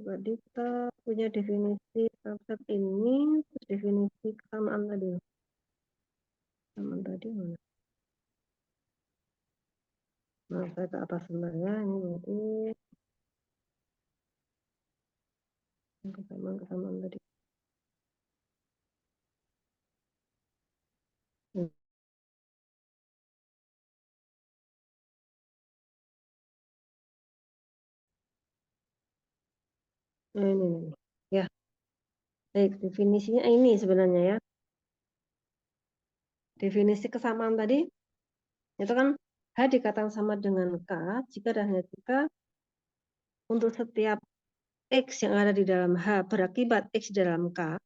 Tadi kita punya definisi subset ini, terus definisi kesamaan tadi. Kesamaan tadi mana? Nah, saya ke atas sebenarnya ini berarti kesamaan tadi. Nah, ini. Ya, baik, definisinya ini sebenarnya ya. Definisi kesamaan tadi itu kan H dikatakan sama dengan K jika dan hanya jika untuk setiap X yang ada di dalam H berakibat X di dalam K.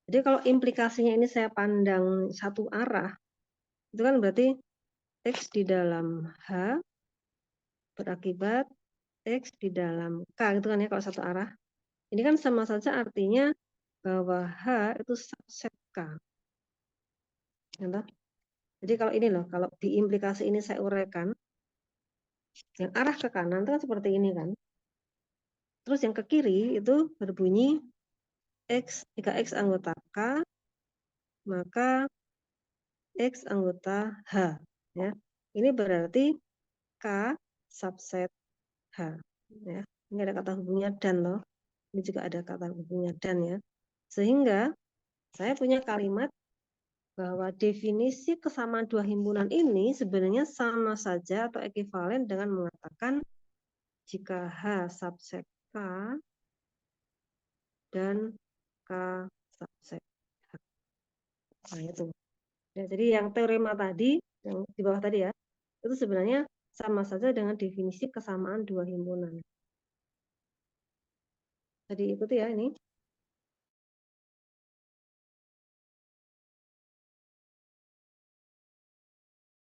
Jadi kalau implikasinya ini saya pandang satu arah, itu kan berarti X di dalam H berakibat X di dalam K, gitu kan ya kalau satu arah. Ini kan sama saja artinya bahwa H itu subset K. Jadi kalau ini loh, kalau di implikasi ini saya uraikan, yang arah ke kanan itu kan seperti ini kan. Terus yang ke kiri itu berbunyi X, jika X anggota K, maka X anggota H. Ya. Ini berarti K subset H. Ya. Ini ada kata hubungnya dan loh. Ini juga ada kata hubungnya dan ya. Sehingga saya punya kalimat bahwa definisi kesamaan dua himpunan ini sebenarnya sama saja atau ekivalen dengan mengatakan jika H subset K dan K subset H. Nah, itu. Ya, jadi yang teorema tadi, yang di bawah tadi ya, itu sebenarnya sama saja dengan definisi kesamaan dua himpunan. Jadi ikuti ya ini.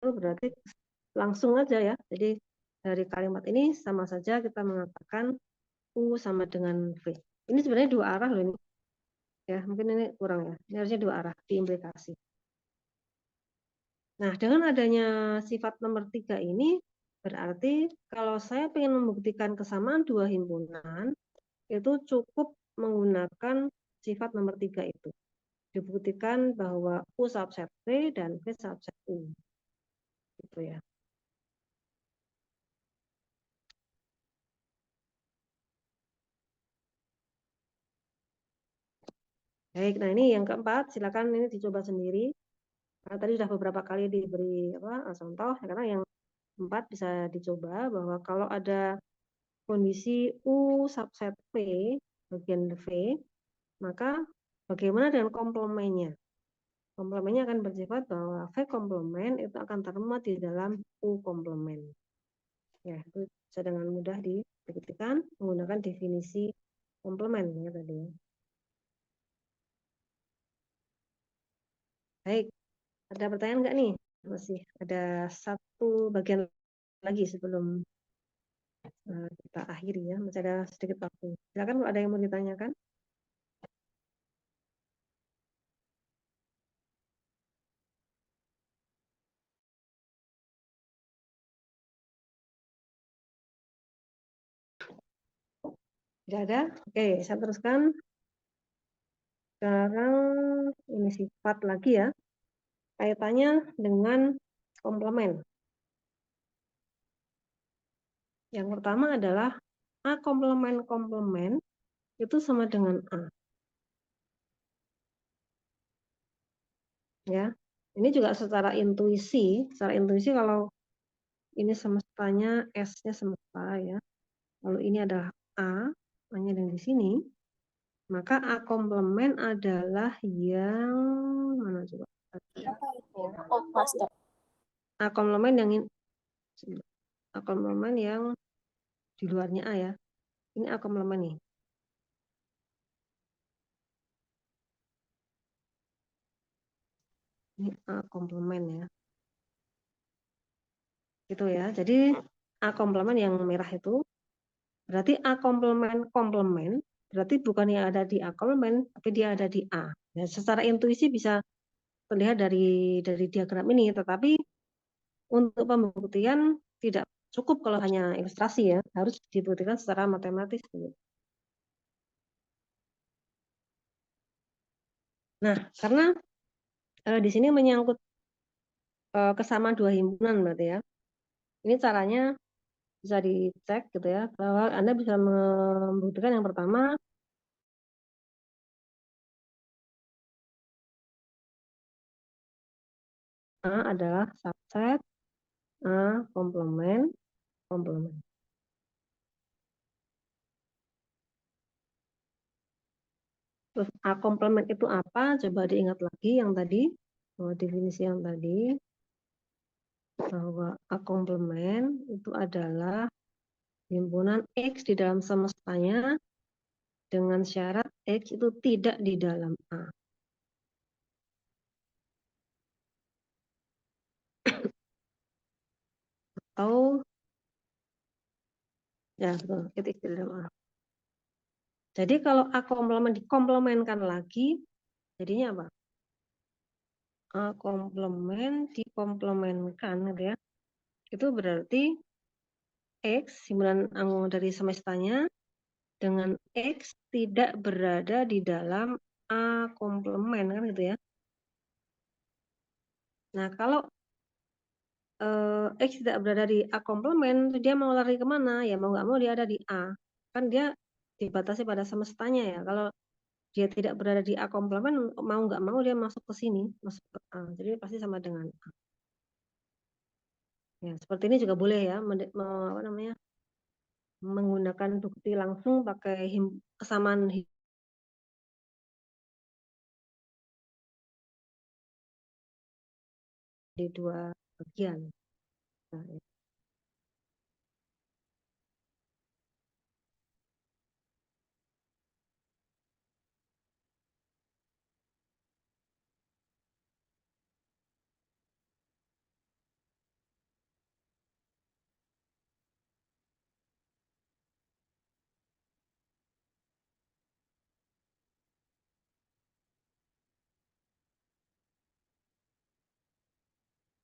Itu berarti langsung aja ya. Jadi dari kalimat ini sama saja kita mengatakan U sama dengan V. Ini sebenarnya dua arah loh ini. Ya, mungkin ini kurang ya. Ini harusnya dua arah diimplikasi. Nah, dengan adanya sifat nomor 3 ini, berarti kalau saya ingin membuktikan kesamaan dua himpunan, itu cukup menggunakan sifat nomor 3 itu. Dibuktikan bahwa U subset V dan V subset U. Gitu ya. Baik, nah ini yang keempat, silakan ini dicoba sendiri. Nah, tadi sudah beberapa kali diberi contoh, karena yang keempat bisa dicoba bahwa kalau ada kondisi U subset V, bagian V, maka bagaimana dengan komplemennya? Komplemennya akan bersifat bahwa V komplemen itu akan termuat di dalam U komplemen. Ya, itu bisa dengan mudah dibuktikan menggunakan definisi komplemen ya tadi. Baik, ada pertanyaan nggak nih? Masih ada satu bagian lagi sebelum kita akhiri ya, masih ada sedikit waktu. Silakan kalau ada yang mau ditanyakan. Tidak ada? Oke, saya teruskan. Sekarang ini sifat lagi ya, kaitannya dengan komplemen. Yang pertama adalah A komplemen komplemen itu sama dengan A. Ya, ini juga secara intuisi kalau ini semestanya S-nya semesta ya. Kalau ini adalah A, A-nya ada di sini, maka A komplemen adalah yang mana coba? Oh, master. A komplemen yang ini, A komplemen yang di luarnya A ya. Ini A komplemen nih. Ini A komplemen ya. Gitu ya. Jadi A komplemen yang merah itu berarti A komplemen komplemen berarti bukan yang ada di A komplemen tapi dia ada di A. Ya, secara intuisi bisa terlihat dari diagram ini, tetapi untuk pembuktian tidak cukup kalau hanya ilustrasi ya, harus dibuktikan secara matematis. Nah, karena di sini menyangkut kesamaan dua himpunan berarti ya. Ini caranya bisa dicek gitu ya, bahwa Anda bisa membuktikan yang pertama A adalah subset A komplemen komplemen. Terus A komplemen itu apa? Coba diingat lagi yang tadi, definisi yang tadi, bahwa A komplemen itu adalah himpunan X di dalam semestanya dengan syarat X itu tidak di dalam A. Atau, ya betul, X di dalam A. Jadi kalau A komplemen dikomplemenkan lagi, jadinya apa? A komplemen dikomplemenkan gitu ya. Itu berarti X, himpunan dari semestanya, dengan X tidak berada di dalam A komplemen, kan gitu ya. Nah, kalau X tidak berada di A komplemen, dia mau lari kemana? Ya mau nggak mau dia ada di A. Kan dia dibatasi pada semestanya ya. Kalau dia tidak berada di A komplemen, mau nggak mau dia masuk ke sini, masuk ke A. Jadi pasti sama dengan A. Ya, seperti ini juga boleh ya, apa namanya, menggunakan bukti langsung pakai kesamaan di dua bagian. Nah, ya.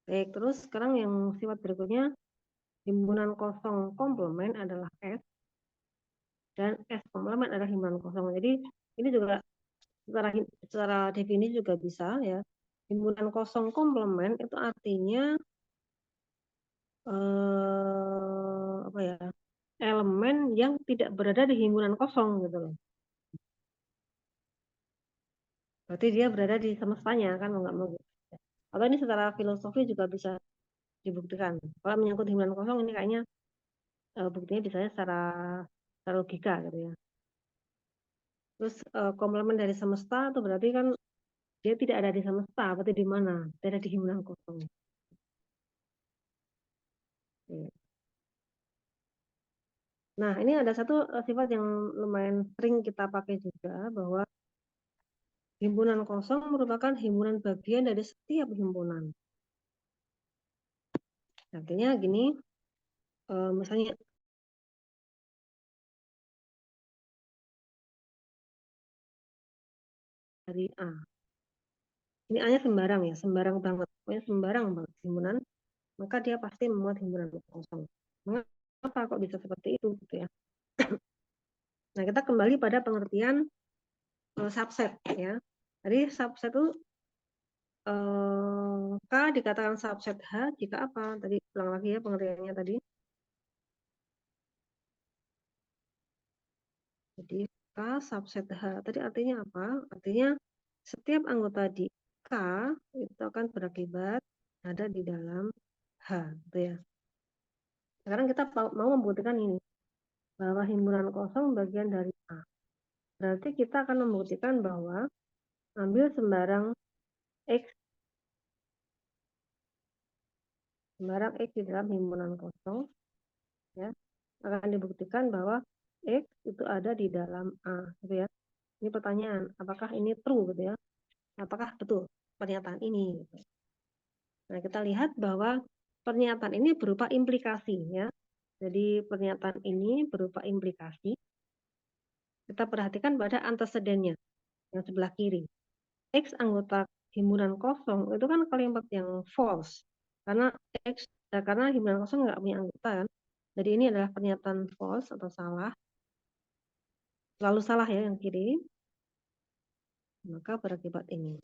Baik, terus sekarang yang sifat berikutnya, himpunan kosong komplement adalah S, dan S komplement adalah himpunan kosong. Jadi ini juga secara definisi juga bisa ya. Himpunan kosong komplement itu artinya apa ya? Elemen yang tidak berada di himpunan kosong gitu loh. Berarti dia berada di semestanya kan, mau nggak mau gitu. Atau ini secara filosofi juga bisa dibuktikan. Kalau menyangkut himpunan kosong ini kayaknya buktinya biasanya secara logika gitu ya. Terus komplement dari semesta itu berarti kan dia tidak ada di semesta, berarti di mana? Tidak ada di himpunan kosong. Oke. Nah, ini ada satu sifat yang lumayan sering kita pakai juga, bahwa himpunan kosong merupakan himpunan bagian dari setiap himpunan. Artinya gini, misalnya dari A. Ini A-nya sembarang ya, sembarang banget. Pokoknya sembarang banget himpunan, maka dia pasti memuat himpunan kosong. Mengapa kok bisa seperti itu gitu ya? Nah, kita kembali pada pengertian subset ya. Jadi subset itu K dikatakan subset H jika apa? Tadi ulang lagi ya pengertiannya tadi. Jadi K subset H tadi artinya apa? Artinya setiap anggota di K itu akan berakibat ada di dalam H, gitu ya. Sekarang kita mau membuktikan ini, bahwa himpunan kosong bagian dari A. Berarti kita akan membuktikan bahwa ambil sembarang X di dalam himpunan kosong, ya, akan dibuktikan bahwa X itu ada di dalam A, gitu ya. Ini pertanyaan, apakah ini true gitu ya? Apakah betul pernyataan ini? Gitu. Nah, kita lihat bahwa pernyataan ini berupa implikasi ya. Jadi pernyataan ini berupa implikasi. Kita perhatikan pada antecedennya yang sebelah kiri. X anggota himpunan kosong itu kan kalimat yang false. Karena karena himpunan kosong nggak punya anggota kan. Jadi ini adalah pernyataan false atau salah. Lalu salah ya yang kiri. Maka berakibat ini.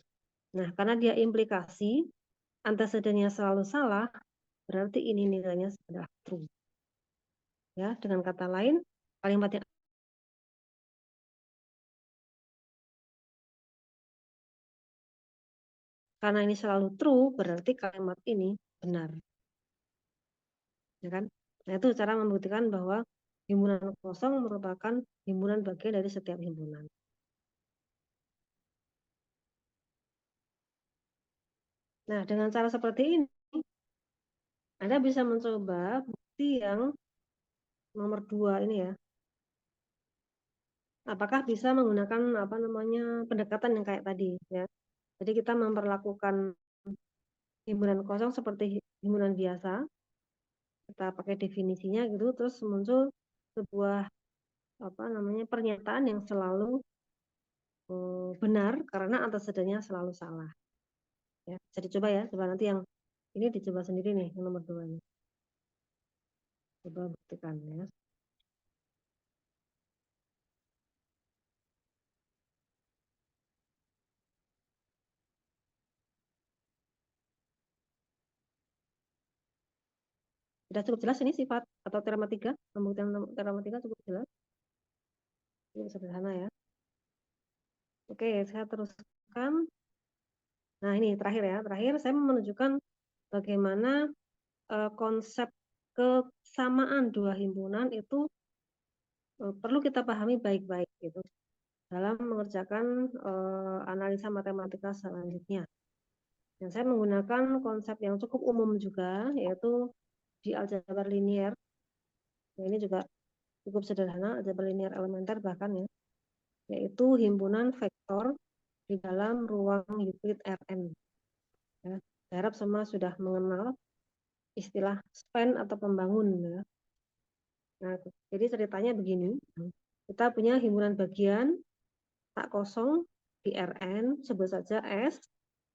Nah, karena dia implikasi, antecedennya selalu salah, berarti ini nilainya adalah true. Ya, dengan kata lain, kalimat yang karena ini selalu true, berarti kalimat ini benar. Ya kan? Nah, itu cara membuktikan bahwa himpunan kosong merupakan himpunan bagian dari setiap himpunan. Nah, dengan cara seperti ini, Anda bisa mencoba bukti yang nomor 2 ini ya. Apakah bisa menggunakan pendekatan yang kayak tadi ya. Jadi kita memperlakukan himpunan kosong seperti himpunan biasa. Kita pakai definisinya gitu, terus muncul sebuah pernyataan yang selalu benar karena antecedennya selalu salah. Ya, bisa dicoba ya, coba nanti yang ini dicoba sendiri nih, yang nomor 2 ini. Coba buktikan ya. Sudah cukup jelas ini sifat atau teorema 3, pembuktian teorema 3 cukup jelas. Ini sederhana ya. Oke, saya teruskan. Nah, ini terakhir ya. Terakhir saya menunjukkan bagaimana konsep kesamaan dua himpunan itu perlu kita pahami baik-baik gitu dalam mengerjakan analisa matematika selanjutnya. Dan saya menggunakan konsep yang cukup umum juga, yaitu di aljabar linier. Nah, ini juga cukup sederhana, aljabar linier elementer bahkan ya, yaitu himpunan vektor di dalam ruang Euclid Rn. Ya, saya harap semua sudah mengenal istilah span atau pembangun. Ya. Nah, jadi ceritanya begini, kita punya himpunan bagian tak kosong di Rn, sebut saja S.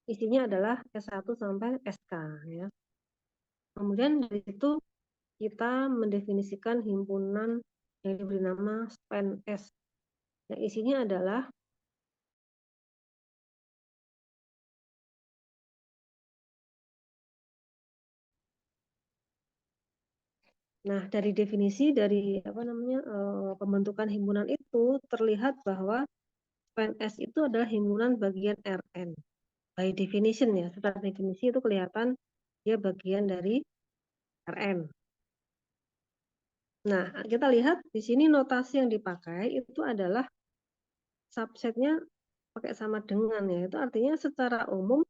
isinya adalah S1 sampai SK ya. Kemudian dari situ kita mendefinisikan himpunan yang diberi nama SPNS. Yang isinya adalah dari definisi dari pembentukan himpunan itu terlihat bahwa PNS itu adalah himpunan bagian RN. By definition ya, secara definisi itu kelihatan dia bagian dari RN. Nah, kita lihat di sini notasi yang dipakai itu adalah subsetnya pakai sama dengan ya. Itu artinya secara umum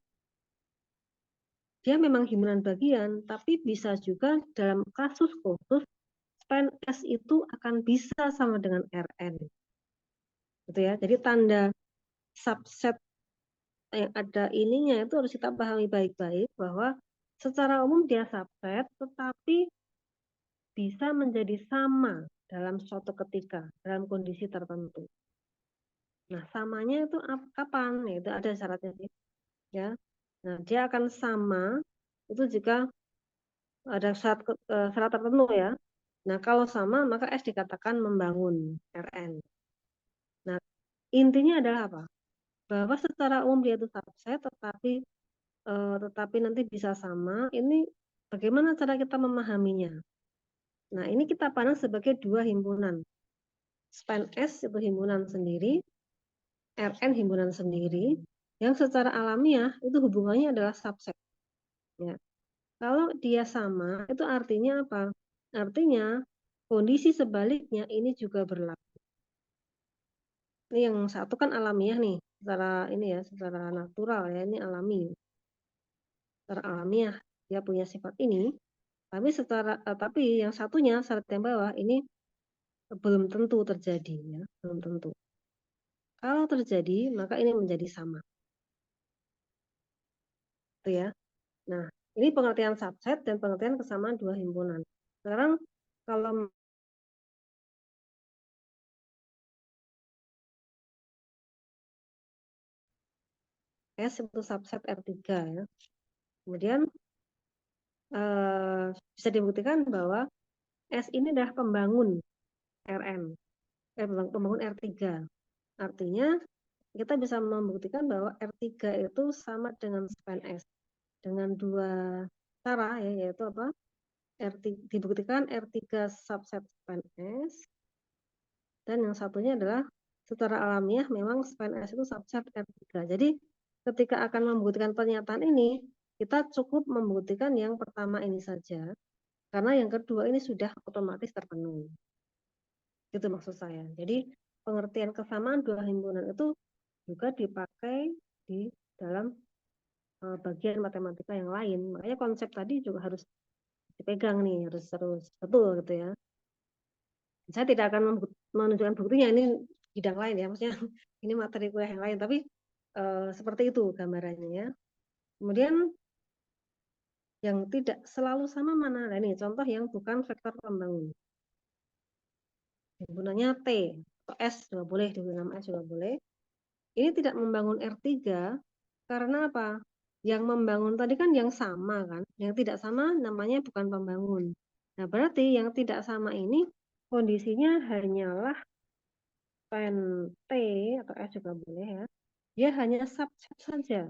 dia memang himpunan bagian, tapi bisa juga dalam kasus khusus PNS itu akan bisa sama dengan RN. Gitu ya. Jadi tanda subset yang ada ininya itu harus kita pahami baik-baik bahwa secara umum dia subset tetapi bisa menjadi sama dalam suatu ketika dalam kondisi tertentu. Nah, samanya itu kapan? Ya, itu ada syaratnya sih, ya. Nah, dia akan sama itu jika ada syarat tertentu ya. Nah, kalau sama maka S dikatakan membangun RN. Nah, intinya adalah apa? Bahwa secara umum dia itu subset tetapi nanti bisa sama. Ini bagaimana cara kita memahaminya? Nah, ini kita pandang sebagai dua himpunan. SPNS itu himpunan sendiri, RN himpunan sendiri, yang secara alamiah itu hubungannya adalah subset. Ya. Kalau dia sama, itu artinya apa? Artinya kondisi sebaliknya ini juga berlaku. Ini yang satu kan alamiah nih, secara natural ya, ini alami. Secara alamiah dia punya sifat ini, tapi yang satunya syarat yang bawah ini belum tentu terjadi ya, belum tentu. Kalau terjadi maka ini menjadi sama. Itu ya. Nah, ini pengertian subset dan pengertian kesamaan dua himpunan. Sekarang kalau S itu subset R3 ya. Kemudian bisa dibuktikan bahwa S ini adalah pembangun RN, pembangun R3. Artinya kita bisa membuktikan bahwa R3 itu sama dengan SPNS dengan dua cara ya, yaitu apa? Dibuktikan R3 subset SPNS dan yang satunya adalah secara alamiah memang SPNS itu subset R3. Jadi ketika akan membuktikan pernyataan ini, kita cukup membuktikan yang pertama ini saja, karena yang kedua ini sudah otomatis terpenuhi. Itu maksud saya. Jadi pengertian kesamaan dua himpunan itu juga dipakai di dalam bagian matematika yang lain. Makanya konsep tadi juga harus dipegang nih, harus terus betul gitu ya. Saya tidak akan menunjukkan buktinya, ini bidang lain ya, maksudnya ini materi kuliah yang lain, tapi seperti itu gambarannya ya. Kemudian yang tidak selalu sama mana? Nah, ini contoh yang bukan vektor pembangun. Himpunannya T atau S juga boleh, diberi nama S juga boleh. Ini tidak membangun R3 karena apa? Yang membangun tadi kan yang sama kan, yang tidak sama namanya bukan pembangun. Nah, berarti yang tidak sama ini kondisinya hanyalah pen T atau S juga boleh ya. Dia hanya subset saja.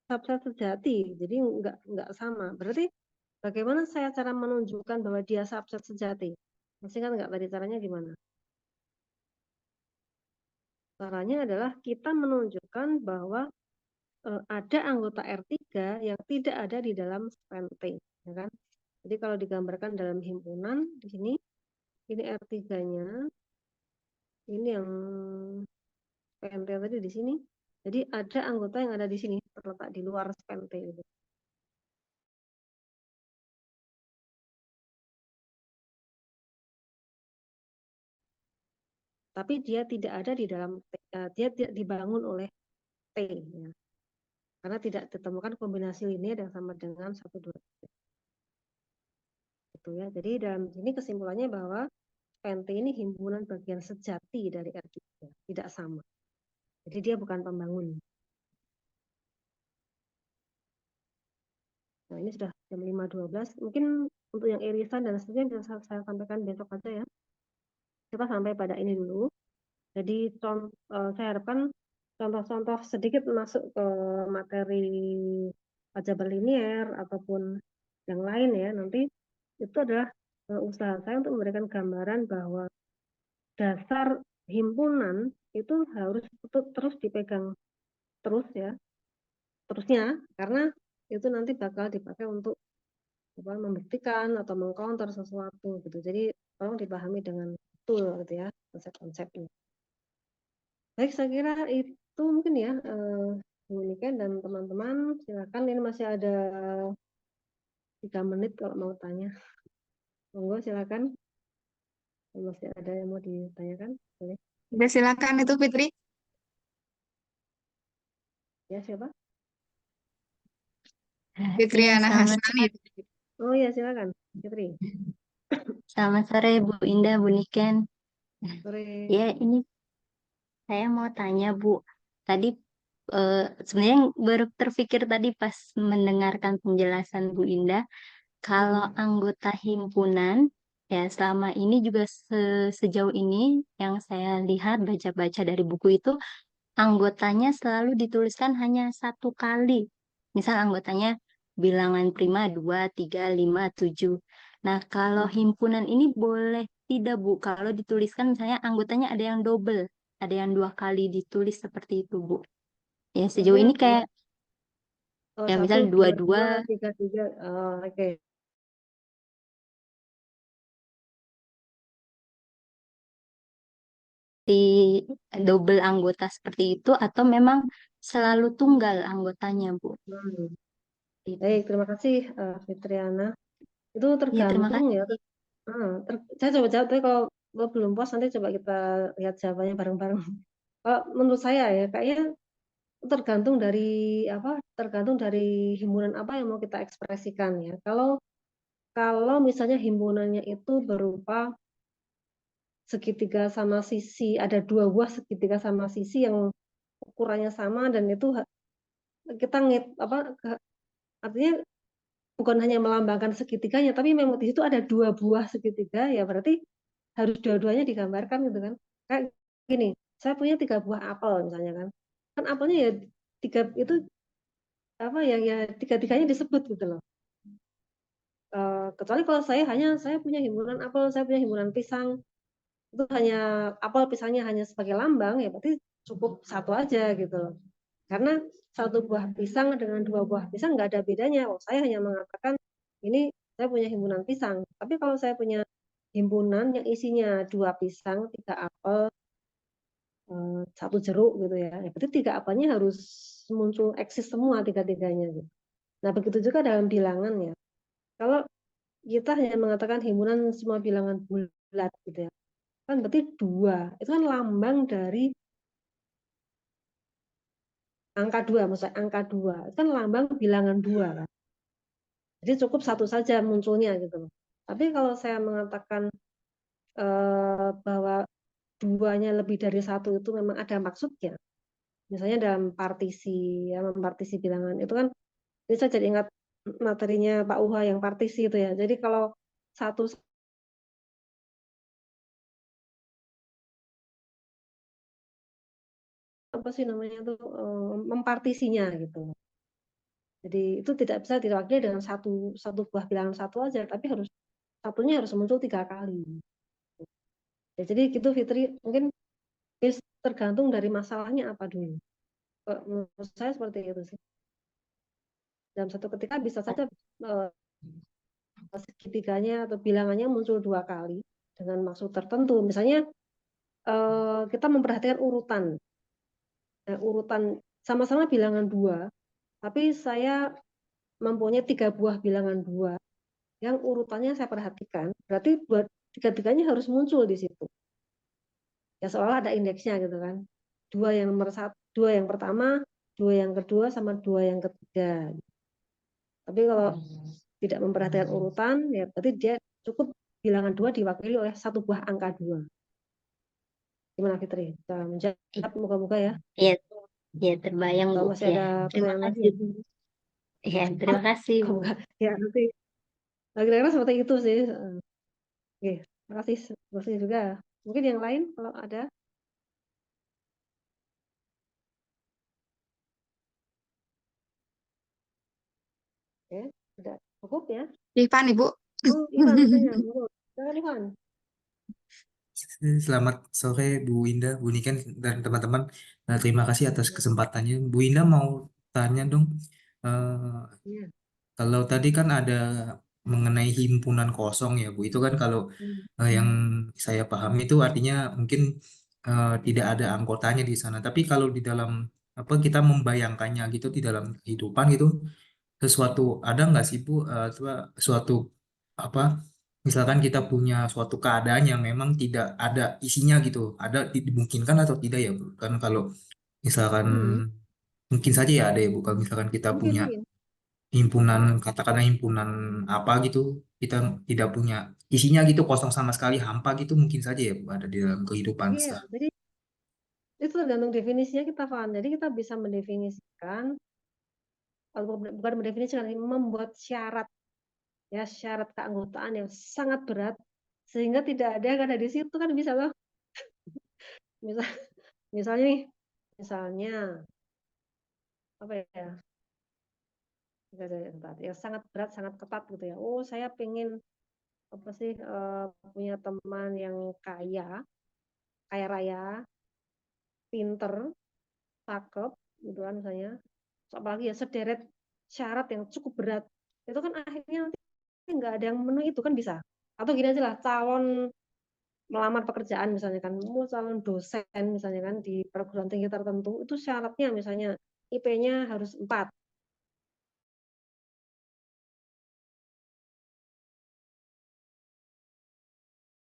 Subset sejati, jadi nggak sama. Berarti bagaimana saya cara menunjukkan bahwa dia subset sejati? Masih kan nggak tadi caranya gimana? Caranya adalah kita menunjukkan bahwa ada anggota R3 yang tidak ada di dalam span T, ya kan? Jadi kalau digambarkan dalam himpunan di sini, ini R3-nya, ini yang PNT tadi di sini. Jadi ada anggota yang ada di sini terletak di luar span T itu. Tapi dia tidak ada di dalam dia tidak dibangun oleh T ya. Karena tidak ditemukan kombinasi linear yang sama dengan 1, 2, 3. Gitu ya. Jadi dalam sini kesimpulannya bahwa PNT ini himpunan bagian sejati dari R3, tidak sama. Jadi dia bukan pembangun. Nah, ini sudah jam 5.12. Mungkin untuk yang irisan dan seterusnya bisa saya sampaikan besok aja ya. Kita sampai pada ini dulu. Jadi saya harapkan contoh-contoh sedikit masuk ke materi aljabar linier ataupun yang lain ya. Nanti itu adalah usaha saya untuk memberikan gambaran bahwa dasar himpunan itu harus terus dipegang terus ya, terusnya, karena itu nanti bakal dipakai untuk membuktikan atau mengcounter sesuatu gitu. Jadi tolong dipahami dengan betul gitu ya konsep-konsepnya. Baik, saya kira itu mungkin ya Bu Niken dan teman-teman, silakan, ini masih ada 3 menit kalau mau tanya. Monggo silakan. Masih ada yang mau ditanyakan? Boleh. Udah silakan itu Fitri. Ya, siapa? Fitriana Iya, selamat Hasnani. Oh ya, silakan. Fitri. selamat sore Bu Indah, Bu Niken. Sore. Ya, ini saya mau tanya Bu. Tadi sebenarnya baru terpikir tadi pas mendengarkan penjelasan Bu Indah, kalau anggota himpunan ya selama ini juga sejauh ini yang saya lihat baca-baca dari buku itu anggotanya selalu dituliskan hanya satu kali. Misal anggotanya bilangan prima 2, 3, 5, 7. Nah, kalau himpunan ini boleh tidak, Bu? Kalau dituliskan misalnya anggotanya ada yang double, ada yang 2 kali ditulis seperti itu, Bu. Ya, sejauh Maksudnya ini kayak oh, ya satu, misal dua, 2-2 dua, tiga, tiga. Oh, oke. di double anggota seperti itu atau memang selalu tunggal anggotanya, Bu? Hmm. Itu. Baik, terima kasih Fitriana. Itu Ya, terima tergantung ya. kasih. Saya coba jawab, tapi kalau belum puas nanti coba kita lihat jawabannya bareng-bareng. Kalau menurut saya ya, kayaknya tergantung dari apa? Tergantung dari himpunan apa yang mau kita ekspresikan ya. Kalau kalau misalnya himpunannya itu berupa segitiga sama sisi, ada 2 buah segitiga sama sisi yang ukurannya sama dan itu kita artinya bukan hanya melambangkan segitiganya, tapi memang di situ ada 2 buah segitiga, ya berarti harus dua-duanya digambarkan gitu kan. Kayak gini, saya punya 3 buah apel misalnya kan. Kan apelnya ya tiga itu apa ya tiga-tiganya disebut gitu loh. Kecuali kalau saya punya himpunan apel, saya punya himpunan pisang, itu hanya apel pisangnya hanya sebagai lambang, ya berarti cukup satu aja gitu loh. Karena 1 buah pisang dengan 2 buah pisang nggak ada bedanya. Oh, saya hanya mengatakan ini saya punya himpunan pisang. Tapi kalau saya punya himpunan yang isinya 2 pisang, 3 apel, 1 jeruk gitu ya. Ya berarti 3 apelnya harus muncul eksis semua tiga-tiganya gitu. Nah, begitu juga dalam bilangan ya. Kalau kita hanya mengatakan himpunan semua bilangan bulat gitu ya. Kan berarti 2. Itu kan lambang dari angka 2, maksudnya angka 2. Itu kan lambang bilangan 2 kan. Jadi cukup satu saja munculnya gitu loh. Tapi kalau saya mengatakan bahwa duanya lebih dari satu itu memang ada maksudnya. Misalnya dalam partisi, ya mempartisi bilangan itu kan, ini saya jadi ingat materinya Pak Uha yang partisi itu ya. Jadi kalau satu apa sih namanya tuh mempartisinya gitu. Jadi itu tidak bisa diwakili dengan satu satu buah bilangan satu aja, tapi satunya harus muncul 3 kali. Ya, jadi gitu Fitri, mungkin tergantung dari masalahnya apa dulu. Menurut saya seperti itu sih. Dalam satu ketika bisa saja segitiganya atau bilangannya muncul 2 kali dengan maksud tertentu. Misalnya kita memperhatikan urutan. Nah, urutan sama-sama bilangan 2, tapi saya mempunyai 3 buah bilangan 2 yang urutannya saya perhatikan. Berarti buat tiga-tiganya harus muncul di situ. Ya seolah ada indeksnya gitu kan. 2 yang pertama, 2 yang kedua, sama 2 yang ketiga. Tapi kalau tidak memperhatikan urutan, ya berarti dia cukup bilangan 2 diwakili oleh 1 buah angka 2. Gimana Fitri? Bisa menjawab, moga-moga ya. Ya, ya terbayang, Kalau Bu. masih Ya, ada terima pertanyaan lagi kasih, ya. Bu. Ya, terima kasih, Kalau Bu. enggak, ya nanti kira-kira seperti itu sih. Oke, terima kasih. Terima kasih juga. Mungkin yang lain kalau ada. Oke, sudah cukup ya. Ivan, Ibu. Oh, Ivan katanya. Silakan Ivan. Selamat sore Bu Indah, Bu Niken, dan teman-teman. Terima kasih atas kesempatannya. Bu Indah mau tanya dong, eh, Iya. kalau tadi kan ada mengenai himpunan kosong ya Bu, itu kan kalau yang saya pahami itu artinya mungkin tidak ada anggotanya di sana. Tapi kalau di dalam apa kita membayangkannya gitu di dalam kehidupan gitu, sesuatu ada nggak sih Bu, suatu apa misalkan kita punya suatu keadaan yang memang tidak ada isinya gitu, ada dimungkinkan atau tidak ya Bu? Kan kalau misalkan Hmm, mungkin saja ya ada ya Bu, kalau misalkan kita mungkin punya mungkin. himpunan, katakanlah himpunan apa gitu, kita tidak punya isinya gitu, kosong sama sekali, hampa gitu, mungkin saja ya Bu ada di dalam kehidupan Iya, jadi itu tergantung definisinya kita, Van. Jadi kita bisa mendefinisikan, bukan mendefinisikan, membuat syarat, ya syarat keanggotaan yang sangat berat sehingga tidak ada yang ada di situ kan bisa loh. Misal, misalnya nih, misalnya apa ya? Yang sangat berat, sangat ketat gitu ya. Oh, saya pengen apa sih punya teman yang kaya, kaya raya, pinter, cakep, gitu kan misalnya. Apalagi ya sederet syarat yang cukup berat. Itu kan akhirnya nanti nggak ada yang memenuhi itu kan bisa. Atau gini aja lah, calon melamar pekerjaan misalnya kan, mau calon dosen misalnya kan di perguruan tinggi tertentu, itu syaratnya misalnya IP-nya harus 4.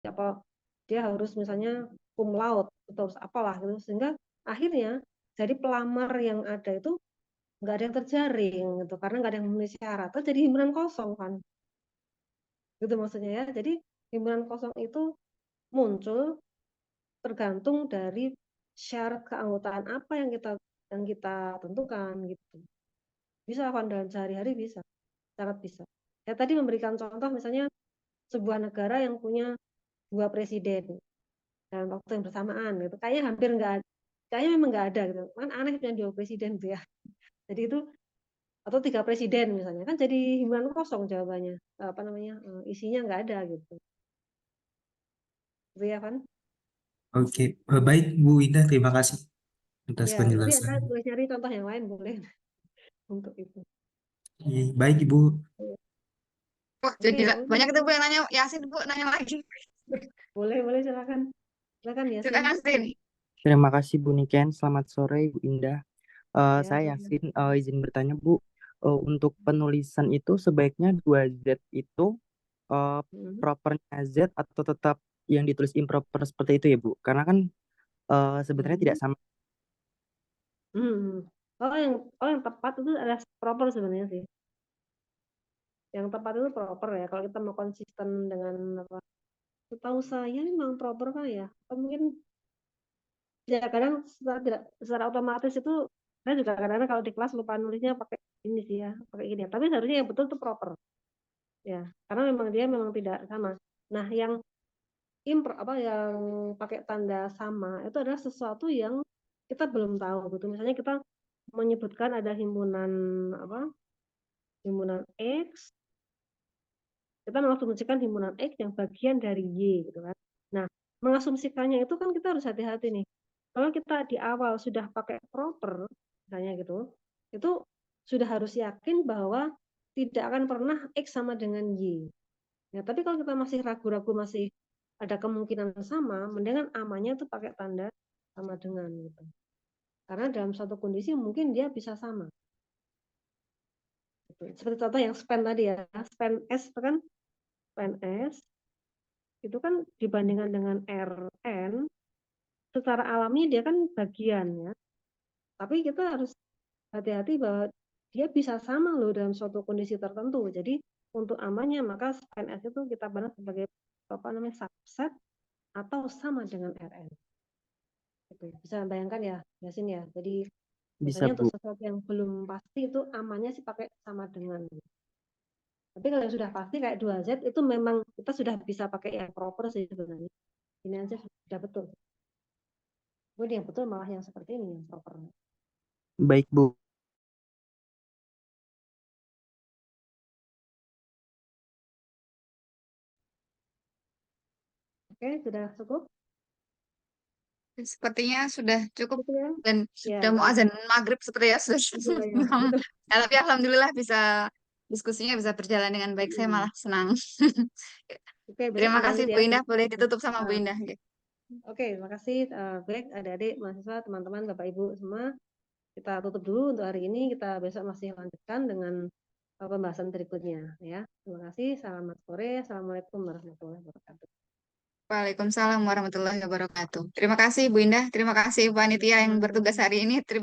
Apa dia harus misalnya cum laude atau apalah gitu sehingga akhirnya jadi pelamar yang ada itu nggak ada yang terjaring gitu karena nggak ada yang memenuhi syarat. Terus jadi himpunan kosong kan, gitu maksudnya ya. Jadi himpunan kosong itu muncul tergantung dari syarat keanggotaan apa yang kita tentukan gitu. Bisa kan dalam sehari-hari bisa, sangat bisa. Ya tadi memberikan contoh misalnya sebuah negara yang punya 2 presiden dalam waktu yang bersamaan gitu. Kayaknya hampir nggak, kayaknya memang nggak ada gitu. Kan aneh punya 2 presiden gitu ya. Jadi itu atau 3 presiden misalnya kan jadi himpunan kosong jawabannya. Apa namanya? Isinya nggak ada gitu. Gitu ya kan? oke. Baik Bu Indah, terima kasih atas Ya, nanti penjelasan. Anda boleh cari contoh yang lain boleh untuk itu. Baik Ibu. Wah, Oke, jadi mungkin banyak itu Bu yang nanya. Yasin, Bu, nanya lagi. boleh silakan. Silakan Silakan, Yasin. Yasin. Terima kasih Bu Niken, selamat sore Bu Indah. Ya, Saya boleh. Yasin, izin bertanya Bu, untuk penulisan itu sebaiknya 2Z itu Hmm. propernya Z atau tetap yang ditulis improper seperti itu ya Bu? Karena kan sebenarnya tidak Hmm. sama. Hmm. Oh yang tepat itu adalah proper sebenarnya sih. Yang tepat itu proper ya. Kalau kita mau konsisten dengan apa? Setahu saya memang proper kan ya. Atau mungkin ya kadang secara otomatis itu saya juga kadang-kadang kalau di kelas lupa nulisnya pakai ini sih ya, pakai ini ya. Tapi seharusnya yang betul itu proper ya. Karena memang dia memang tidak sama. Nah, yang apa yang pakai tanda sama itu adalah sesuatu yang kita belum tahu gitu. Misalnya kita menyebutkan ada himpunan apa? Himpunan X, kita mengasumsikan himpunan X yang bagian dari Y gitu kan. Nah, mengasumsikannya itu kan kita harus hati-hati nih. Kalau kita di awal sudah pakai proper, misalnya gitu, itu sudah harus yakin bahwa tidak akan pernah X sama dengan Y. Ya, tapi kalau kita masih ragu-ragu, masih ada kemungkinan sama, mendingan amannya itu pakai tanda sama dengan gitu. Karena dalam suatu kondisi mungkin dia bisa sama. Gitu. Seperti contoh yang span tadi ya, span S itu kan span S itu kan dibandingkan dengan RN secara alami dia kan bagian ya. Tapi kita harus hati-hati bahwa dia bisa sama loh dalam suatu kondisi tertentu. Jadi untuk amannya maka PNS itu kita pandang sebagai apa namanya subset atau sama dengan RN. Gitu. Bisa bayangkan ya, Yasin ya. Jadi Bisa, Biasanya untuk Bu. sesuatu yang belum pasti itu amannya sih pakai sama dengan. Tapi kalau yang sudah pasti kayak 2Z itu memang kita sudah bisa pakai yang proper sih sebenarnya. Ini aja sudah betul. Kemudian yang betul malah yang seperti ini yang proper. Baik, Bu. Oke, sudah cukup? Sepertinya sudah cukup Cukup ya? dan Ya, sudah mau baik. azan maghrib seperti ya sudah. Ya, ya, betul. Ya, tapi alhamdulillah bisa diskusinya bisa berjalan dengan baik. Saya malah senang. Oke, besok Terima kasih dilanjut Bu ya. Indah. Boleh ditutup sama Bu Nah, Indah. Oke, terima kasih. Baik, adik-adik, mahasiswa, teman-teman, Bapak Ibu semua. Kita tutup dulu untuk hari ini. Kita besok masih lanjutkan dengan pembahasan berikutnya. Ya, terima kasih. Selamat sore. Assalamualaikum warahmatullahi wabarakatuh. Waalaikumsalam warahmatullahi wabarakatuh. Terima kasih Bu Indah. Terima kasih panitia yang bertugas hari ini.